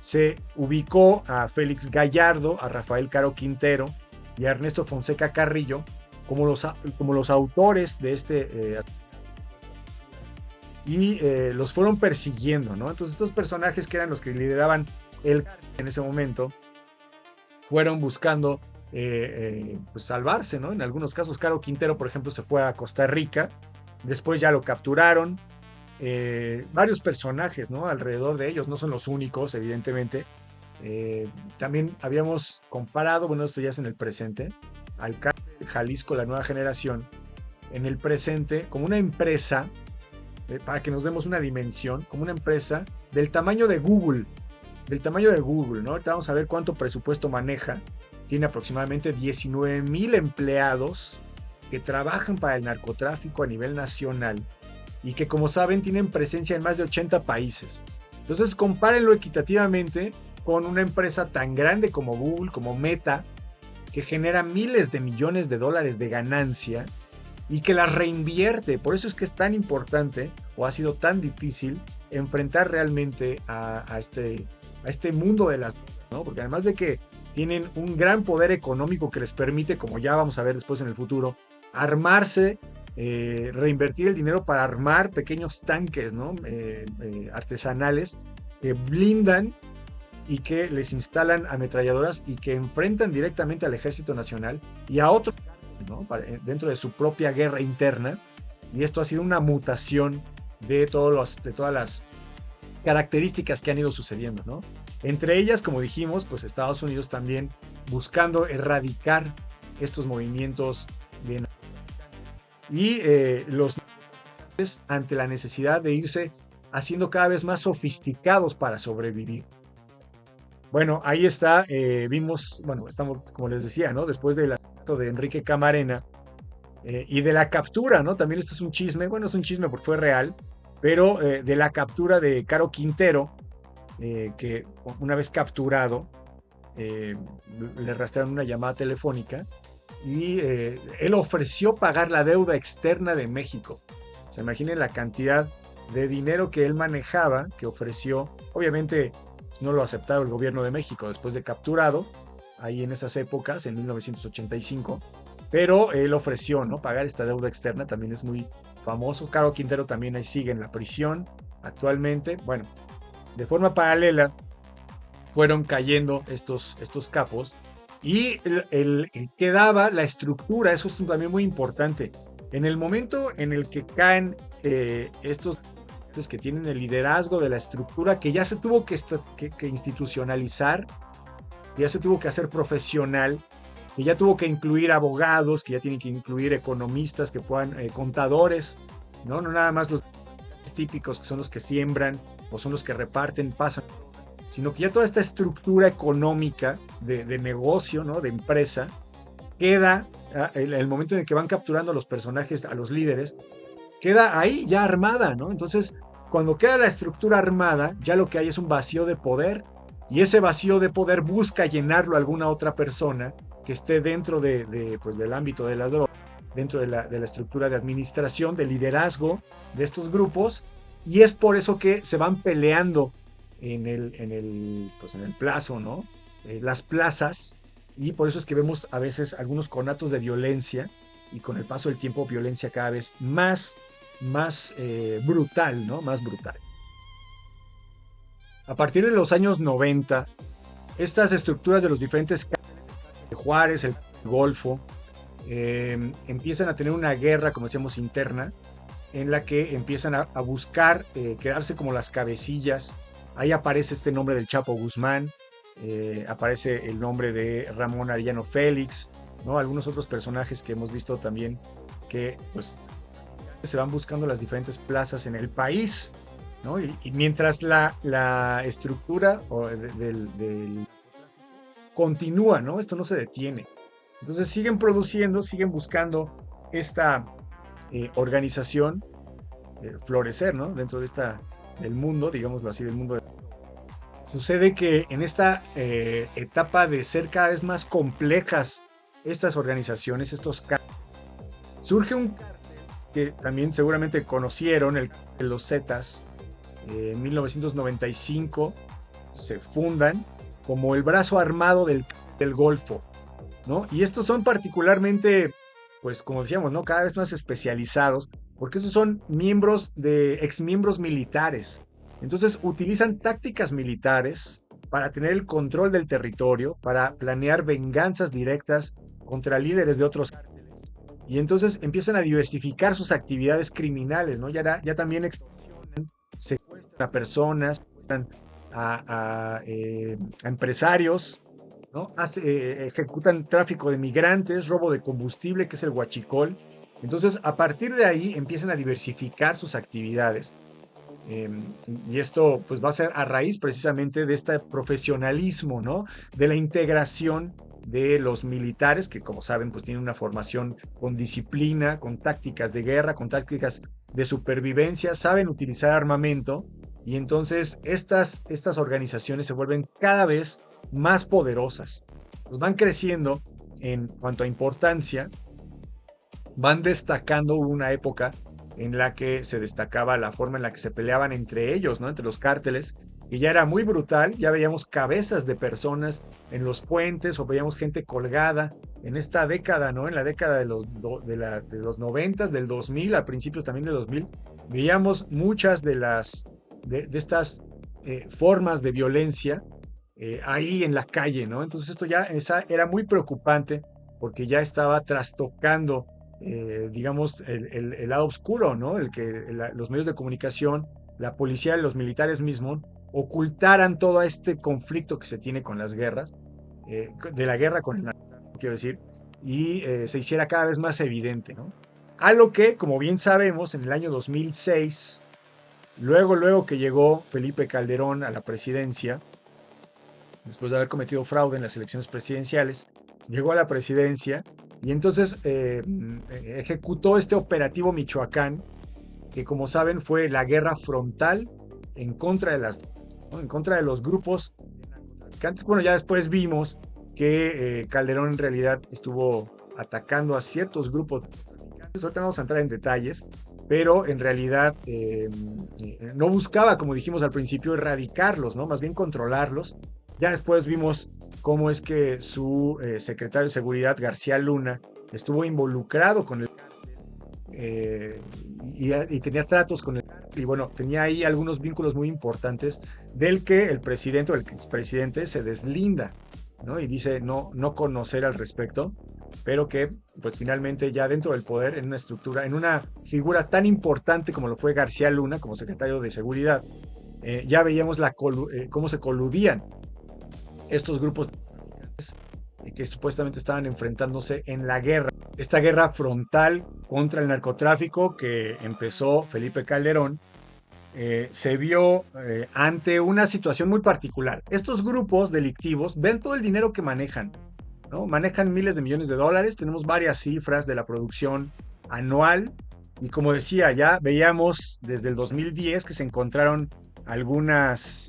Se ubicó a Félix Gallardo, a Rafael Caro Quintero y a Ernesto Fonseca Carrillo como los autores de este y los fueron persiguiendo, ¿no? Entonces estos personajes, que eran los que lideraban el cártel en ese momento, fueron buscando pues salvarse, ¿no? En algunos casos, Caro Quintero, por ejemplo, se fue a Costa Rica, después ya lo capturaron. Varios personajes, ¿no? Alrededor de ellos, no son los únicos, evidentemente. También habíamos comparado, bueno, esto ya es en el presente, al cártel de Jalisco, la Nueva Generación, en el presente, como una empresa para que nos demos una dimensión, como una empresa del tamaño de Google, ¿no? Ahorita vamos a ver cuánto presupuesto maneja. Tiene aproximadamente 19,000 empleados que trabajan para el narcotráfico a nivel nacional y que, como saben, tienen presencia en más de 80 países. Entonces, compárenlo equitativamente con una empresa tan grande como Google, como Meta, que genera miles de millones de dólares de ganancia y que las reinvierte. Por eso es que es tan importante, o ha sido tan difícil, enfrentar realmente a este mundo de las, ¿no? Porque además de que tienen un gran poder económico que les permite, como ya vamos a ver después en el futuro, armarse, reinvertir el dinero para armar pequeños tanques, ¿no? Artesanales que blindan y que les instalan ametralladoras y que enfrentan directamente al Ejército Nacional y a otros, ¿no? Dentro de su propia guerra interna. Y esto ha sido una mutación de todas las características que han ido sucediendo, ¿no? Entre ellas, como dijimos, pues Estados Unidos también buscando erradicar estos movimientos de y los ante la necesidad de irse haciendo cada vez más sofisticados para sobrevivir. Bueno, ahí está, vimos, bueno, estamos, como les decía, ¿no? Después del asesinato de Enrique Camarena y de la captura, ¿no? También esto es un chisme, bueno, es un chisme porque fue real, pero de la captura de Caro Quintero, que una vez capturado, le rastrearon una llamada telefónica y él ofreció pagar la deuda externa de México. Se imaginen la cantidad de dinero que él manejaba, que ofreció. Obviamente no lo aceptaron el gobierno de México después de capturado, ahí en esas épocas, en 1985, pero él ofreció, ¿no? Pagar esta deuda externa, también es muy famoso. Caro Quintero también ahí sigue en la prisión actualmente. Bueno, de forma paralela fueron cayendo estos capos y quedaba la estructura. Eso es también muy importante. En el momento en el que caen estos que tienen el liderazgo de la estructura, que ya se tuvo que institucionalizar, ya se tuvo que hacer profesional, que ya tuvo que incluir abogados, que ya tienen que incluir economistas, que puedan, contadores, ¿no? No nada más los típicos que son los que siembran o son los que reparten, pasan, sino que ya toda esta estructura económica de negocio, ¿no? De empresa, queda, el momento en el que van capturando a los personajes, a los líderes, queda ahí ya armada, ¿no? Entonces, cuando queda la estructura armada, ya lo que hay es un vacío de poder, y ese vacío de poder busca llenarlo a alguna otra persona que esté dentro pues, del ámbito de la droga, dentro de la estructura de administración, de liderazgo de estos grupos, y es por eso que se van peleando en el plazo, ¿no? Las plazas, y por eso es que vemos a veces algunos conatos de violencia, y con el paso del tiempo violencia cada vez más brutal, ¿no? Más brutal. A partir de los años 90, estas estructuras de los diferentes de Juárez, el Golfo, empiezan a tener una guerra, como decíamos, interna, en la que empiezan a buscar quedarse como las cabecillas. Ahí aparece este nombre del Chapo Guzmán, aparece el nombre de Ramón Arellano Félix, ¿no? Algunos otros personajes que hemos visto también que pues se van buscando las diferentes plazas en el país, ¿no? Y mientras la estructura del continúa, ¿no? Esto no se detiene. Entonces siguen produciendo, siguen buscando esta organización florecer, ¿no? Dentro de del mundo, digámoslo así, del mundo. Sucede que en esta etapa de ser cada vez más complejas estas organizaciones, surge un que también seguramente conocieron, los Zetas, en 1995 se fundan como el brazo armado del Golfo, ¿no? Y estos son particularmente, pues como decíamos, ¿no? Cada vez más especializados, porque esos son exmiembros militares. Entonces utilizan tácticas militares para tener el control del territorio, para planear venganzas directas contra líderes de otros cárteles. Y entonces empiezan a diversificar sus actividades criminales, ¿no? Ya también extorsionan, secuestran a personas, secuestran a empresarios, ¿no? Ejecutan tráfico de migrantes, robo de combustible, que es el huachicol, Entonces, a partir de ahí empiezan a diversificar sus actividades. Y esto pues va a ser a raíz precisamente de este profesionalismo, ¿no? De la integración de los militares, que como saben pues tienen una formación con disciplina, con tácticas de guerra, con tácticas de supervivencia, saben utilizar armamento y entonces estas organizaciones se vuelven cada vez más poderosas. Pues van creciendo en cuanto a importancia, van destacando. Hubo una época en la que se destacaba la forma en la que se peleaban entre ellos, ¿no? Entre los cárteles, y ya era muy brutal. Ya veíamos cabezas de personas en los puentes o veíamos gente colgada en esta década, ¿no? En la década de los 90, del 2000, a principios también del 2000, veíamos muchas de estas formas de violencia ahí en la calle, ¿no? Entonces esto ya era muy preocupante porque ya estaba trastocando digamos, el lado oscuro, ¿no? Los medios de comunicación, la policía, los militares mismos, ocultaran todo este conflicto que se tiene con las guerras, de la guerra con el narcotráfico, quiero decir, y se hiciera cada vez más evidente, ¿no? A lo que, como bien sabemos, en el año 2006, luego que llegó Felipe Calderón a la presidencia, después de haber cometido fraude en las elecciones presidenciales, llegó a la presidencia y entonces ejecutó este operativo Michoacán, que como saben fue la guerra frontal en contra de ¿no? En contra de los grupos narcotraficantes. Bueno, ya después vimos que Calderón en realidad estuvo atacando a ciertos grupos narcotraficantes. Ahorita no vamos a entrar en detalles, pero en realidad no buscaba, como dijimos al principio, erradicarlos, ¿no? Más bien controlarlos. Ya después vimos cómo es que su secretario de Seguridad, García Luna, estuvo involucrado con el cártel y tenía tratos con el cártel. Y bueno, tenía ahí algunos vínculos muy importantes del que el presidente o el expresidente se deslinda, ¿no? Y dice no conocer al respecto, pero que pues finalmente ya dentro del poder, en una estructura, en una figura tan importante como lo fue García Luna como secretario de Seguridad, ya veíamos cómo se coludían estos grupos que supuestamente estaban enfrentándose en la guerra. Esta guerra frontal contra el narcotráfico que empezó Felipe Calderón se vio ante una situación muy particular. Estos grupos delictivos ven todo el dinero que manejan, ¿no? Manejan miles de millones de dólares. Tenemos varias cifras de la producción anual y como decía, ya veíamos desde el 2010 que se encontraron algunas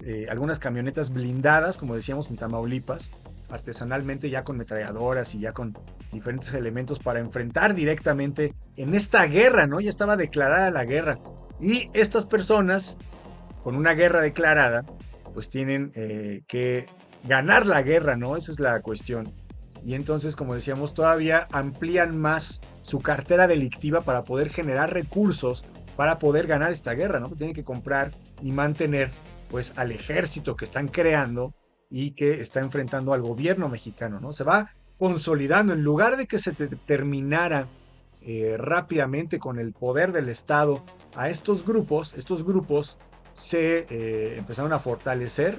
camionetas blindadas, como decíamos, en Tamaulipas, artesanalmente ya con ametralladoras y ya con diferentes elementos para enfrentar directamente en esta guerra, ¿no? Ya estaba declarada la guerra. Y estas personas, con una guerra declarada, pues tienen que ganar la guerra, ¿no? Esa es la cuestión. Y entonces, como decíamos, todavía amplían más su cartera delictiva para poder generar recursos para poder ganar esta guerra, ¿no? Tienen que comprar y mantener pues al ejército que están creando y que está enfrentando al gobierno mexicano, ¿no? Se va consolidando. En lugar de que se terminara rápidamente con el poder del Estado a estos grupos se empezaron a fortalecer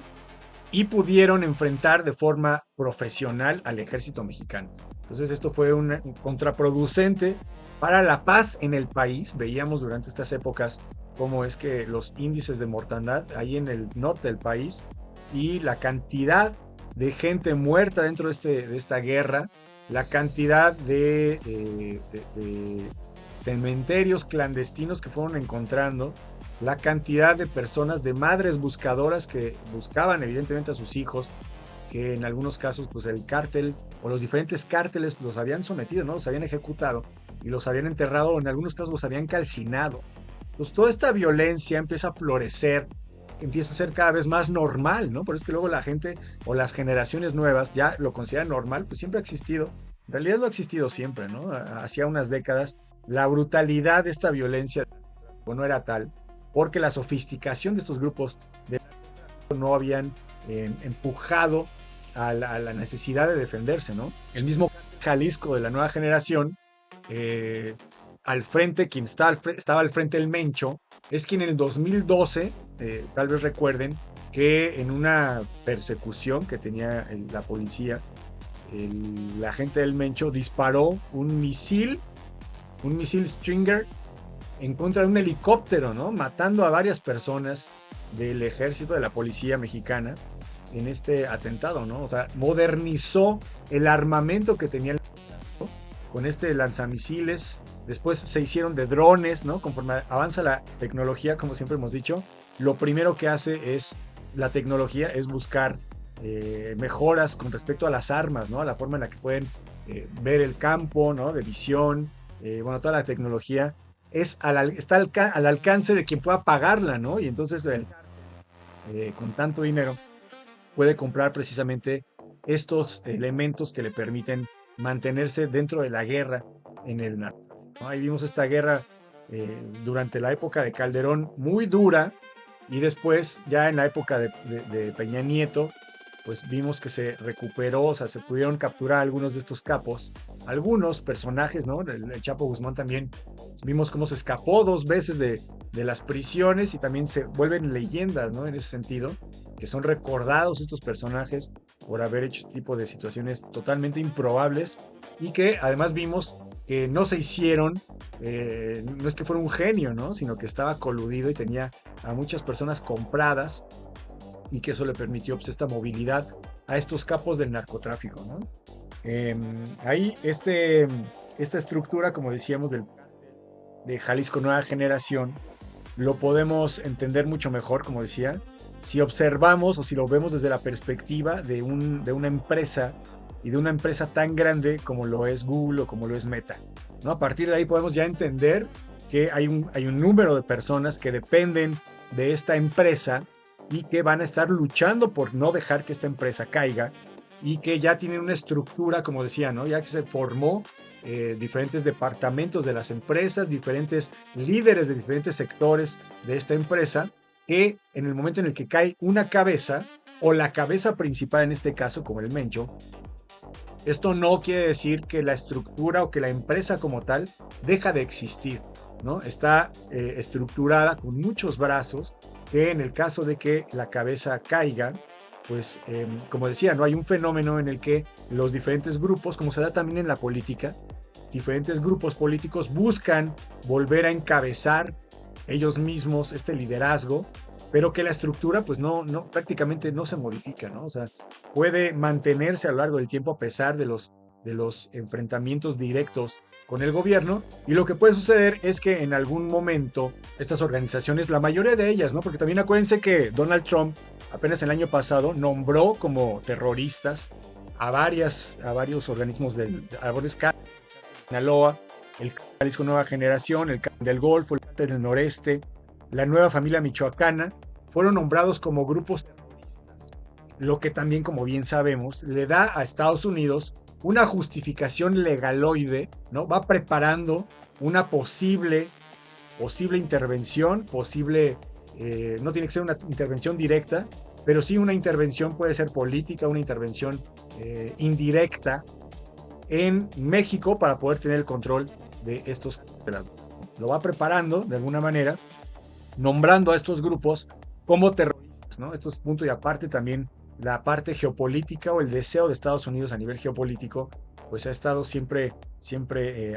y pudieron enfrentar de forma profesional al ejército mexicano. Entonces esto fue un contraproducente para la paz en el país. Veíamos durante estas épocas cómo es que los índices de mortandad ahí en el norte del país y la cantidad de gente muerta dentro de esta guerra, la cantidad de cementerios clandestinos que fueron encontrando, la cantidad de personas, de madres buscadoras que buscaban evidentemente a sus hijos, que en algunos casos pues el cártel o los diferentes cárteles los habían sometido, ¿no? Los habían ejecutado y los habían enterrado o en algunos casos los habían calcinado. Pues toda esta violencia empieza a florecer, empieza a ser cada vez más normal, ¿no? Por eso es que luego la gente o las generaciones nuevas ya lo consideran normal, pues siempre ha existido. En realidad no ha existido siempre, ¿no? Hacía unas décadas la brutalidad de esta violencia no era tal, porque la sofisticación de estos grupos de no habían empujado a la necesidad de defenderse, ¿no? El mismo Jalisco de la nueva generación, al frente, quien estaba al frente del Mencho, es quien en el 2012, tal vez recuerden, que en una persecución que tenía la policía, la gente del Mencho disparó un misil un misil Stinger en contra de un helicóptero, ¿no? Matando a varias personas del ejército, de la policía mexicana en este atentado, ¿no? O sea, modernizó el armamento que tenía el con este lanzamisiles. Después se hicieron de drones, ¿no? Conforme avanza la tecnología, como siempre hemos dicho, lo primero que hace es la tecnología es buscar mejoras con respecto a las armas, ¿no? A la forma en la que pueden ver el campo, ¿no? De visión, bueno, toda la tecnología está al alcance de quien pueda pagarla, ¿no? Y entonces con tanto dinero puede comprar precisamente estos elementos que le permiten mantenerse dentro de la guerra en el narcotráfico, ¿no? Ahí vimos esta guerra durante la época de Calderón muy dura, y después ya en la época de Peña Nieto pues vimos que se recuperó, o sea, se pudieron capturar algunos de estos capos, algunos personajes, ¿no? El Chapo Guzmán también, vimos cómo se escapó 2 veces de las prisiones y también se vuelven leyendas, ¿no? En ese sentido, que son recordados estos personajes por haber hecho este tipo de situaciones totalmente improbables y que además vimos que no se hicieron, no es que fuera un genio, ¿no? Sino que estaba coludido y tenía a muchas personas compradas y que eso le permitió pues, esta movilidad a estos capos del narcotráfico, ¿no? Ahí esta estructura, como decíamos, de Jalisco Nueva Generación, lo podemos entender mucho mejor, como decía, si observamos o si lo vemos desde la perspectiva de una empresa y de una empresa tan grande como lo es Google o como lo es Meta, ¿no? A partir de ahí podemos ya entender que hay un número de personas que dependen de esta empresa y que van a estar luchando por no dejar que esta empresa caiga y que ya tienen una estructura, como decía, ¿no? Ya que se formó diferentes departamentos de las empresas, diferentes líderes de diferentes sectores de esta empresa, que en el momento en el que cae una cabeza, o la cabeza principal en este caso, como el Mencho, esto no quiere decir que la estructura o que la empresa como tal deja de existir, ¿no? Está estructurada con muchos brazos que en el caso de que la cabeza caiga, pues como decía, ¿no? Hay un fenómeno en el que los diferentes grupos, como se da también en la política, diferentes grupos políticos buscan volver a encabezar ellos mismos este liderazgo, pero que la estructura pues prácticamente no se modifica, ¿no? O sea, puede mantenerse a lo largo del tiempo a pesar de los enfrentamientos directos con el gobierno, y lo que puede suceder es que en algún momento estas organizaciones, la mayoría de ellas, ¿no? Porque también acuérdense que Donald Trump apenas el año pasado nombró como terroristas a varios organismos a varios Sinaloa, el Jalisco Nueva Generación, el Cártel del Golfo, el Cártel del Noreste, la Nueva Familia Michoacana, fueron nombrados como grupos terroristas, lo que también, como bien sabemos, le da a Estados Unidos una justificación legaloide, ¿no? Va preparando una posible intervención, no tiene que ser una intervención directa, pero sí una intervención puede ser política, una intervención indirecta en México para poder tener el control de estos carteles. Lo va preparando de alguna manera, nombrando a estos grupos como terroristas, ¿no? Esto es punto y aparte también la parte geopolítica o el deseo de Estados Unidos a nivel geopolítico, pues ha estado siempre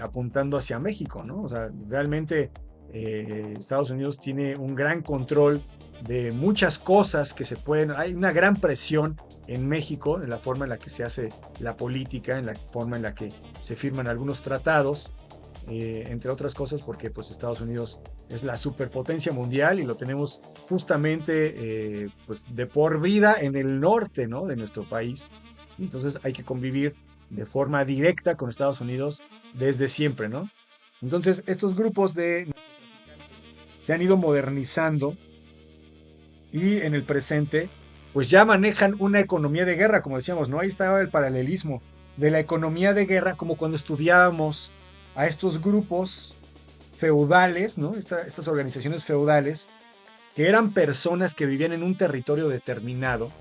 apuntando hacia México, ¿no? O sea, realmente Estados Unidos tiene un gran control de muchas cosas que hay una gran presión en México en la forma en la que se hace la política, en la forma en la que se firman algunos tratados, entre otras cosas porque pues Estados Unidos es la superpotencia mundial y lo tenemos justamente pues de por vida en el norte, ¿no? De nuestro país. Y entonces hay que convivir de forma directa con Estados Unidos desde siempre, ¿no? Entonces estos grupos se han ido modernizando y en el presente pues ya manejan una economía de guerra, como decíamos, ¿no? Ahí estaba el paralelismo de la economía de guerra, como cuando estudiábamos a estos grupos feudales, ¿no? Estas organizaciones feudales, que eran personas que vivían en un territorio determinado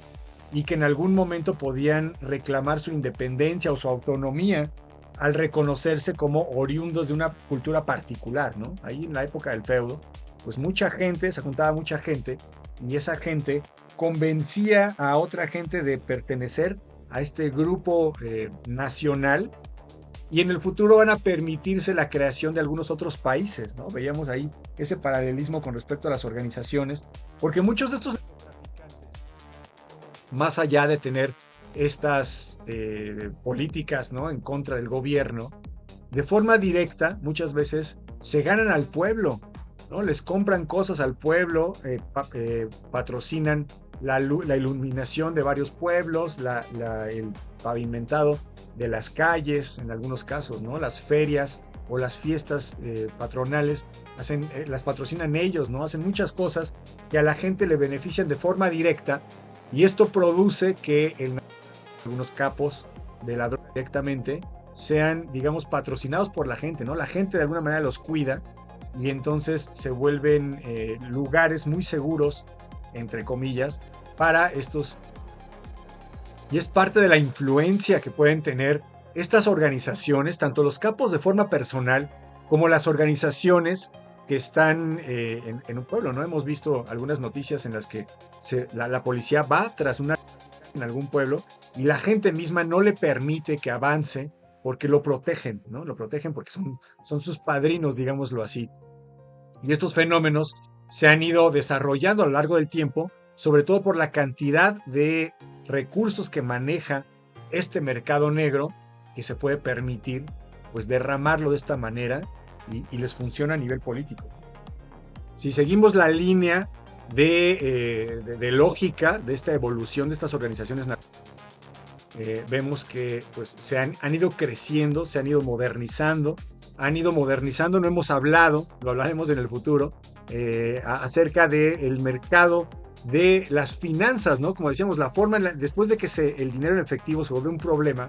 y que en algún momento podían reclamar su independencia o su autonomía al reconocerse como oriundos de una cultura particular, ¿no? Ahí en la época del feudo, pues se juntaba mucha gente, y esa gente convencía a otra gente de pertenecer a este grupo nacional y en el futuro van a permitirse la creación de algunos otros países, ¿no? Veíamos ahí ese paralelismo con respecto a las organizaciones, porque muchos de estos, más allá de tener estas políticas, ¿no?, en contra del gobierno, de forma directa muchas veces se ganan al pueblo, ¿no? Les compran cosas al pueblo, patrocinan la iluminación de varios pueblos, el pavimentado de las calles, en algunos casos, ¿no? Las ferias o las fiestas patronales las patrocinan ellos, ¿no? Hacen muchas cosas que a la gente le benefician de forma directa, y esto produce que algunos capos de la droga directamente sean, digamos, patrocinados por la gente, ¿no? La gente de alguna manera los cuida, y entonces se vuelven lugares muy seguros, entre comillas, para estos. Y es parte de la influencia que pueden tener estas organizaciones, tanto los capos de forma personal como las organizaciones que están en un pueblo, ¿no? Hemos visto algunas noticias en las que la policía va tras en algún pueblo y la gente misma no le permite que avance porque lo protegen, ¿no? Lo protegen porque son sus padrinos, digámoslo así. Y estos fenómenos se han ido desarrollando a lo largo del tiempo, sobre todo por la cantidad de recursos que maneja este mercado negro, que se puede permitir pues derramarlo de esta manera, y les funciona a nivel político. Si seguimos la línea de lógica de esta evolución de estas organizaciones, vemos que pues, se han ido creciendo, se han ido modernizando, no hemos hablado, lo hablaremos en el futuro, acerca del mercado de las finanzas, ¿no? Como decíamos, la forma, después de que el dinero en efectivo se vuelve un problema,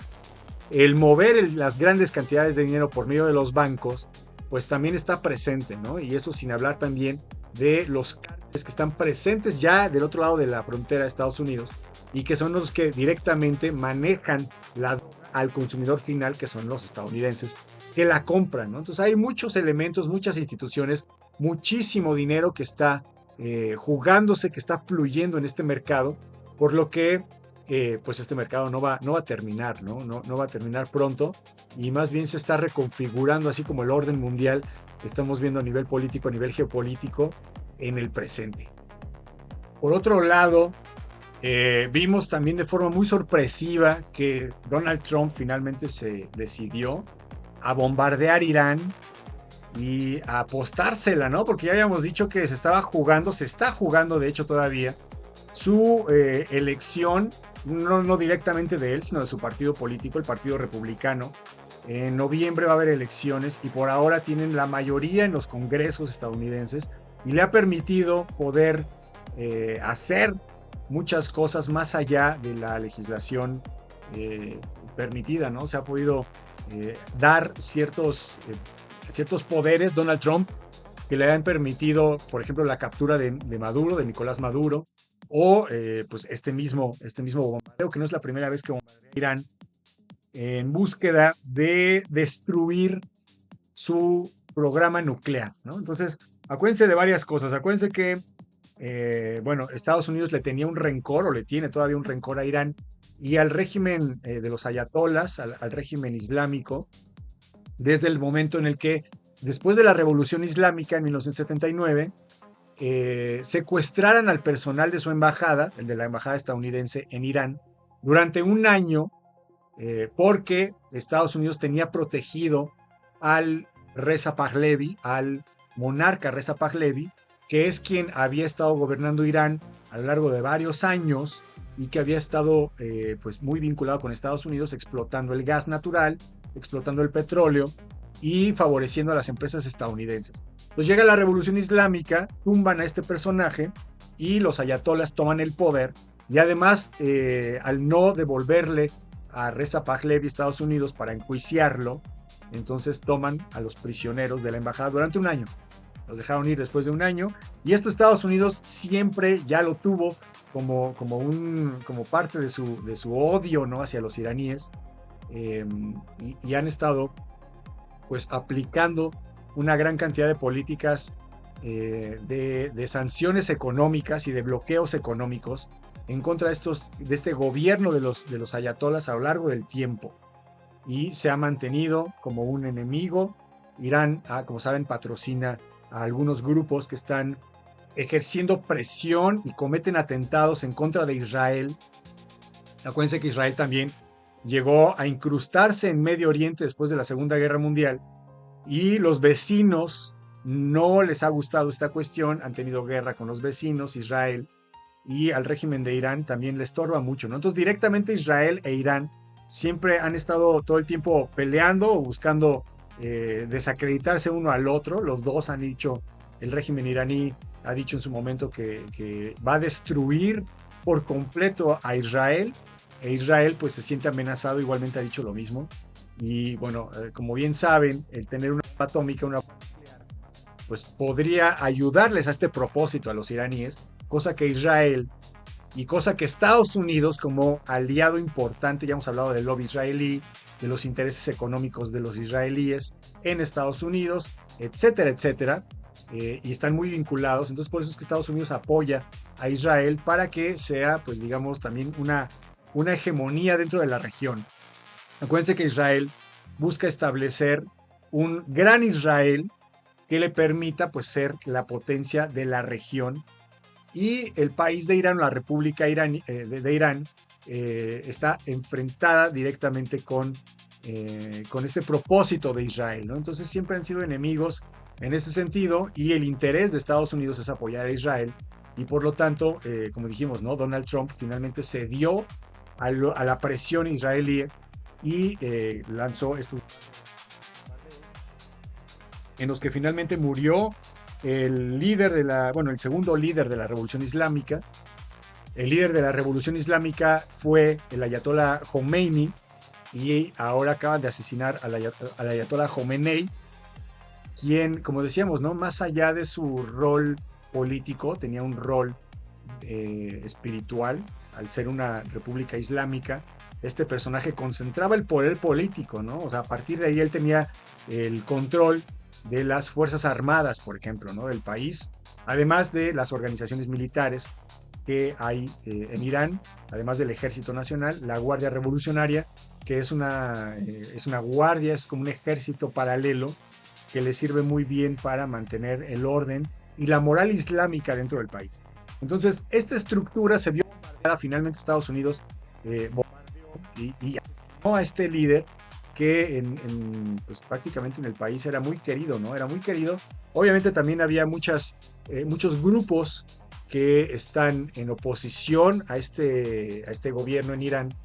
el mover las grandes cantidades de dinero por medio de los bancos, pues también está presente, ¿no? Y eso sin hablar también de los cárteles que están presentes ya del otro lado de la frontera de Estados Unidos, y que son los que directamente manejan al consumidor final, que son los estadounidenses, que la compran, ¿no? Entonces hay muchos elementos, muchas instituciones, muchísimo dinero que está jugándose, que está fluyendo en este mercado, por lo que pues este mercado no va a terminar, ¿no? No va a terminar pronto, y más bien se está reconfigurando, así como el orden mundial que estamos viendo a nivel político, a nivel geopolítico, en el presente. Por otro lado, vimos también de forma muy sorpresiva que Donald Trump finalmente se decidió a bombardear Irán y a apostársela, ¿no? Porque ya habíamos dicho que se está jugando de hecho todavía su elección, no directamente de él, sino de su partido político, el Partido Republicano. En noviembre va a haber elecciones y por ahora tienen la mayoría en los congresos estadounidenses, y le ha permitido poder hacer muchas cosas más allá de la legislación permitida, ¿no? Se ha podido dar ciertos poderes Donald Trump que le han permitido, por ejemplo, la captura de Maduro, de Nicolás Maduro, o pues este mismo bombardeo, que no es la primera vez que bombardea Irán, en búsqueda de destruir su programa nuclear, ¿no? Entonces, acuérdense de varias cosas. Acuérdense que Estados Unidos le tenía un rencor, o le tiene todavía un rencor a Irán y al régimen de los ayatolás, al régimen islámico, desde el momento en el que, después de la Revolución Islámica en 1979, secuestraran al personal de su embajada, el de la embajada estadounidense en Irán, durante un año, porque Estados Unidos tenía protegido al Reza Pahlavi, al monarca Reza Pahlavi, que es quien había estado gobernando Irán a lo largo de varios años y que había estado pues muy vinculado con Estados Unidos, explotando el gas natural, explotando el petróleo y favoreciendo a las empresas estadounidenses. Entonces llega la Revolución Islámica, tumban a este personaje y los ayatolás toman el poder, y además al no devolverle a Reza Pahlavi a Estados Unidos para enjuiciarlo, entonces toman a los prisioneros de la embajada durante un año. Los dejaron ir después de un año, y esto Estados Unidos siempre ya lo tuvo como parte de su odio, ¿no?, hacia los iraníes, y han estado pues aplicando una gran cantidad de políticas de sanciones económicas y de bloqueos económicos en contra de este gobierno de los ayatolás a lo largo del tiempo. y se ha mantenido como un enemigo. Irán, como saben, patrocina a algunos grupos que están ejerciendo presión y cometen atentados en contra de Israel. Acuérdense que Israel también llegó a incrustarse en Medio Oriente después de la Segunda Guerra Mundial y los vecinos no les ha gustado esta cuestión, han tenido guerra con los vecinos, Israel, y al régimen de Irán también le estorba mucho, ¿no? Entonces directamente Israel e Irán siempre han estado todo el tiempo peleando o buscando desacreditarse uno al otro. Los dos han dicho, el régimen iraní ha dicho en su momento que va a destruir por completo a Israel, e Israel pues se siente amenazado, igualmente ha dicho lo mismo. Y bueno, como bien saben, el tener una bomba atómica, una bomba nuclear, pues podría ayudarles a este propósito a los iraníes, cosa que Israel y cosa que Estados Unidos, como aliado importante, ya hemos hablado del lobby israelí, de los intereses económicos de los israelíes en Estados Unidos, etcétera, etcétera, y están muy vinculados. Entonces por eso es que Estados Unidos apoya a Israel para que sea, pues digamos, también una hegemonía dentro de la región. Acuérdense que Israel busca establecer un gran Israel que le permita pues ser la potencia de la región, y el país de Irán, la República de Irán, está enfrentada directamente con este propósito de Israel, ¿no? Entonces siempre han sido enemigos en ese sentido, y el interés de Estados Unidos es apoyar a Israel, y por lo tanto, como dijimos, ¿no? Donald Trump finalmente cedió a la presión israelí y lanzó estos en los que finalmente murió el líder el segundo líder de la Revolución Islámica. El líder de la Revolución Islámica fue el Ayatollah Khomeini, y ahora acaban de asesinar al Ayatollah Khomeini, quien, como decíamos, ¿no? Más allá de su rol político, tenía un rol espiritual. Al ser una república islámica, este personaje concentraba el poder político, ¿no? O sea, a partir de ahí él tenía el control de las fuerzas armadas, por ejemplo, ¿no? Del país, además de las organizaciones militares que hay en Irán, además del Ejército Nacional, la Guardia Revolucionaria, que es una guardia, es como un ejército paralelo que le sirve muy bien para mantener el orden y la moral islámica dentro del país. Entonces, esta estructura se vio bombardeada. Finalmente Estados Unidos bombardeó y asesinó a este líder que pues prácticamente en el país era muy querido, ¿no? Era muy querido. Obviamente también había muchos grupos que están en oposición a este gobierno en Irán,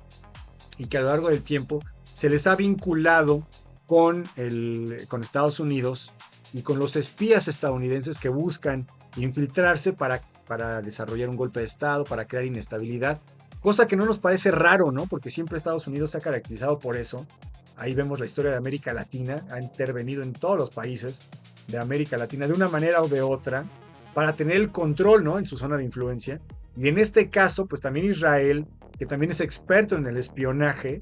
y que a lo largo del tiempo se les ha vinculado con Estados Unidos y con los espías estadounidenses que buscan infiltrarse para desarrollar un golpe de Estado, para crear inestabilidad, cosa que no nos parece raro, ¿no? Porque siempre Estados Unidos se ha caracterizado por eso. Ahí vemos la historia de América Latina, ha intervenido en todos los países de América Latina de una manera o de otra para tener el control, ¿no? En su zona de influencia. Y en este caso, pues también Israel, que también es experto en el espionaje,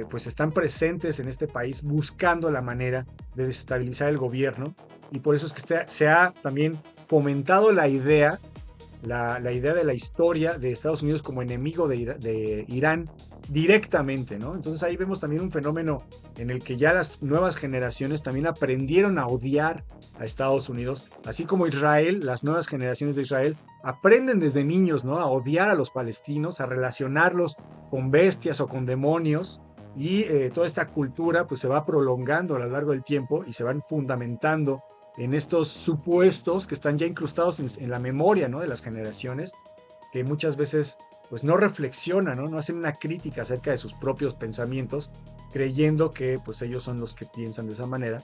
pues están presentes en este país buscando la manera de desestabilizar el gobierno, y por eso es que se ha también fomentado la idea de la historia de Estados Unidos como enemigo de Irán directamente, ¿no? Entonces ahí vemos también un fenómeno en el que ya las nuevas generaciones también aprendieron a odiar a Estados Unidos, así como Israel, las nuevas generaciones de Israel aprenden desde niños, ¿no? A odiar a los palestinos, a relacionarlos con bestias o con demonios, y toda esta cultura pues se va prolongando a lo largo del tiempo y se van fundamentando en estos supuestos que están ya incrustados en la memoria, ¿no? De las generaciones, que muchas veces pues no reflexionan, ¿no? No hacen una crítica acerca de sus propios pensamientos, creyendo que pues ellos son los que piensan de esa manera.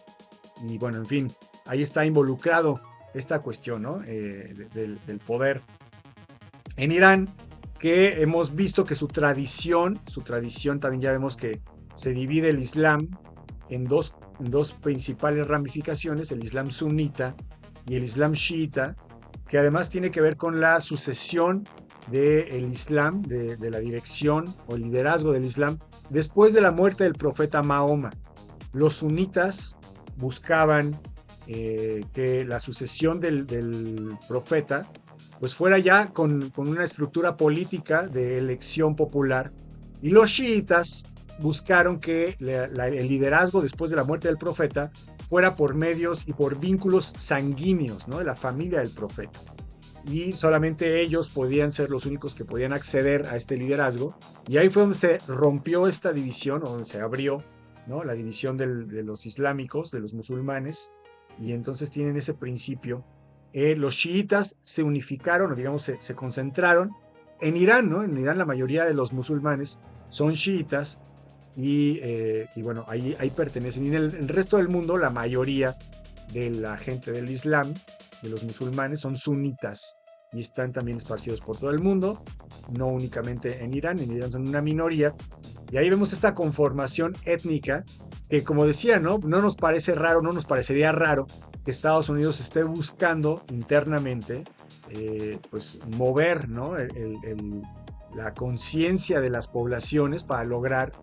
Y bueno, en fin, ahí está involucrado esta cuestión, ¿no? Del poder en Irán, que hemos visto que su tradición también ya vemos que se divide el Islam en dos principales ramificaciones, el Islam sunita y el Islam chiita, que además tiene que ver con la sucesión del Islam, de la dirección o el liderazgo del Islam después de la muerte del profeta Mahoma. Los sunitas buscaban que la sucesión del profeta pues fuera ya con una estructura política de elección popular, y los chiitas buscaron que el liderazgo después de la muerte del profeta fuera por medios y por vínculos sanguíneos, ¿no? De la familia del profeta. Y solamente ellos podían ser los únicos que podían acceder a este liderazgo. Y ahí fue donde se rompió esta división, o donde se abrió, ¿no? La división de los islámicos, de los musulmanes. Y entonces tienen ese principio. Los chiitas se unificaron, o digamos, se concentraron en Irán, ¿no? En Irán la mayoría de los musulmanes son chiitas. Y bueno, ahí pertenecen. Y en el resto del mundo, la mayoría de la gente del Islam, de los musulmanes, son sunitas y están también esparcidos por todo el mundo, no únicamente en Irán son una minoría. Y ahí vemos esta conformación étnica que, como decía, no nos parece raro, no nos parecería raro que Estados Unidos esté buscando internamente pues mover, ¿no? La conciencia de las poblaciones para lograr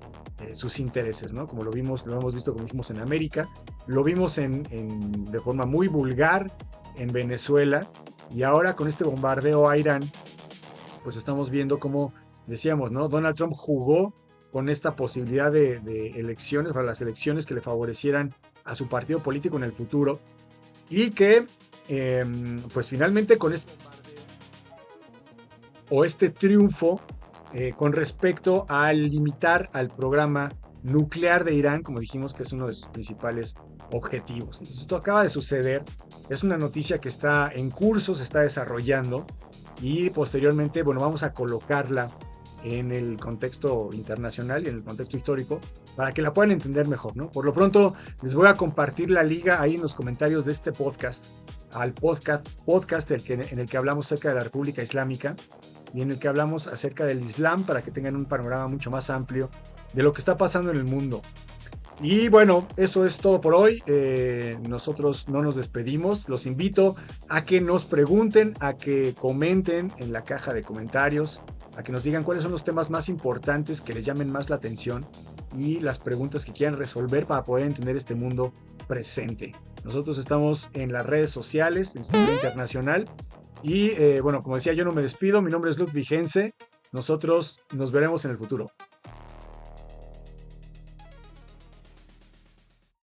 sus intereses, ¿no? Como lo hemos visto, como dijimos, en América, lo vimos de forma muy vulgar en Venezuela, y ahora con este bombardeo a Irán, pues estamos viendo cómo, decíamos, ¿no? Donald Trump jugó con esta posibilidad de elecciones, para las elecciones que le favorecieran a su partido político en el futuro, y que, pues finalmente con este bombardeo o este triunfo con respecto a limitar al programa nuclear de Irán, como dijimos que es uno de sus principales objetivos. Entonces esto acaba de suceder, es una noticia que está en curso, se está desarrollando, y posteriormente, bueno, vamos a colocarla en el contexto internacional y en el contexto histórico para que la puedan entender mejor, ¿no? Por lo pronto les voy a compartir la liga ahí en los comentarios de este podcast, al podcast en el que hablamos acerca de la República Islámica y en el que hablamos acerca del Islam, para que tengan un panorama mucho más amplio de lo que está pasando en el mundo. Y bueno, eso es todo por hoy. Nosotros no nos despedimos. Los invito a que nos pregunten, a que comenten en la caja de comentarios, a que nos digan cuáles son los temas más importantes que les llamen más la atención y las preguntas que quieran resolver para poder entender este mundo presente. Nosotros estamos en las redes sociales, en Escritorio Internacional. Y bueno, como decía, yo no me despido. Mi nombre es Ludwig Hense. Nosotros nos veremos en el futuro.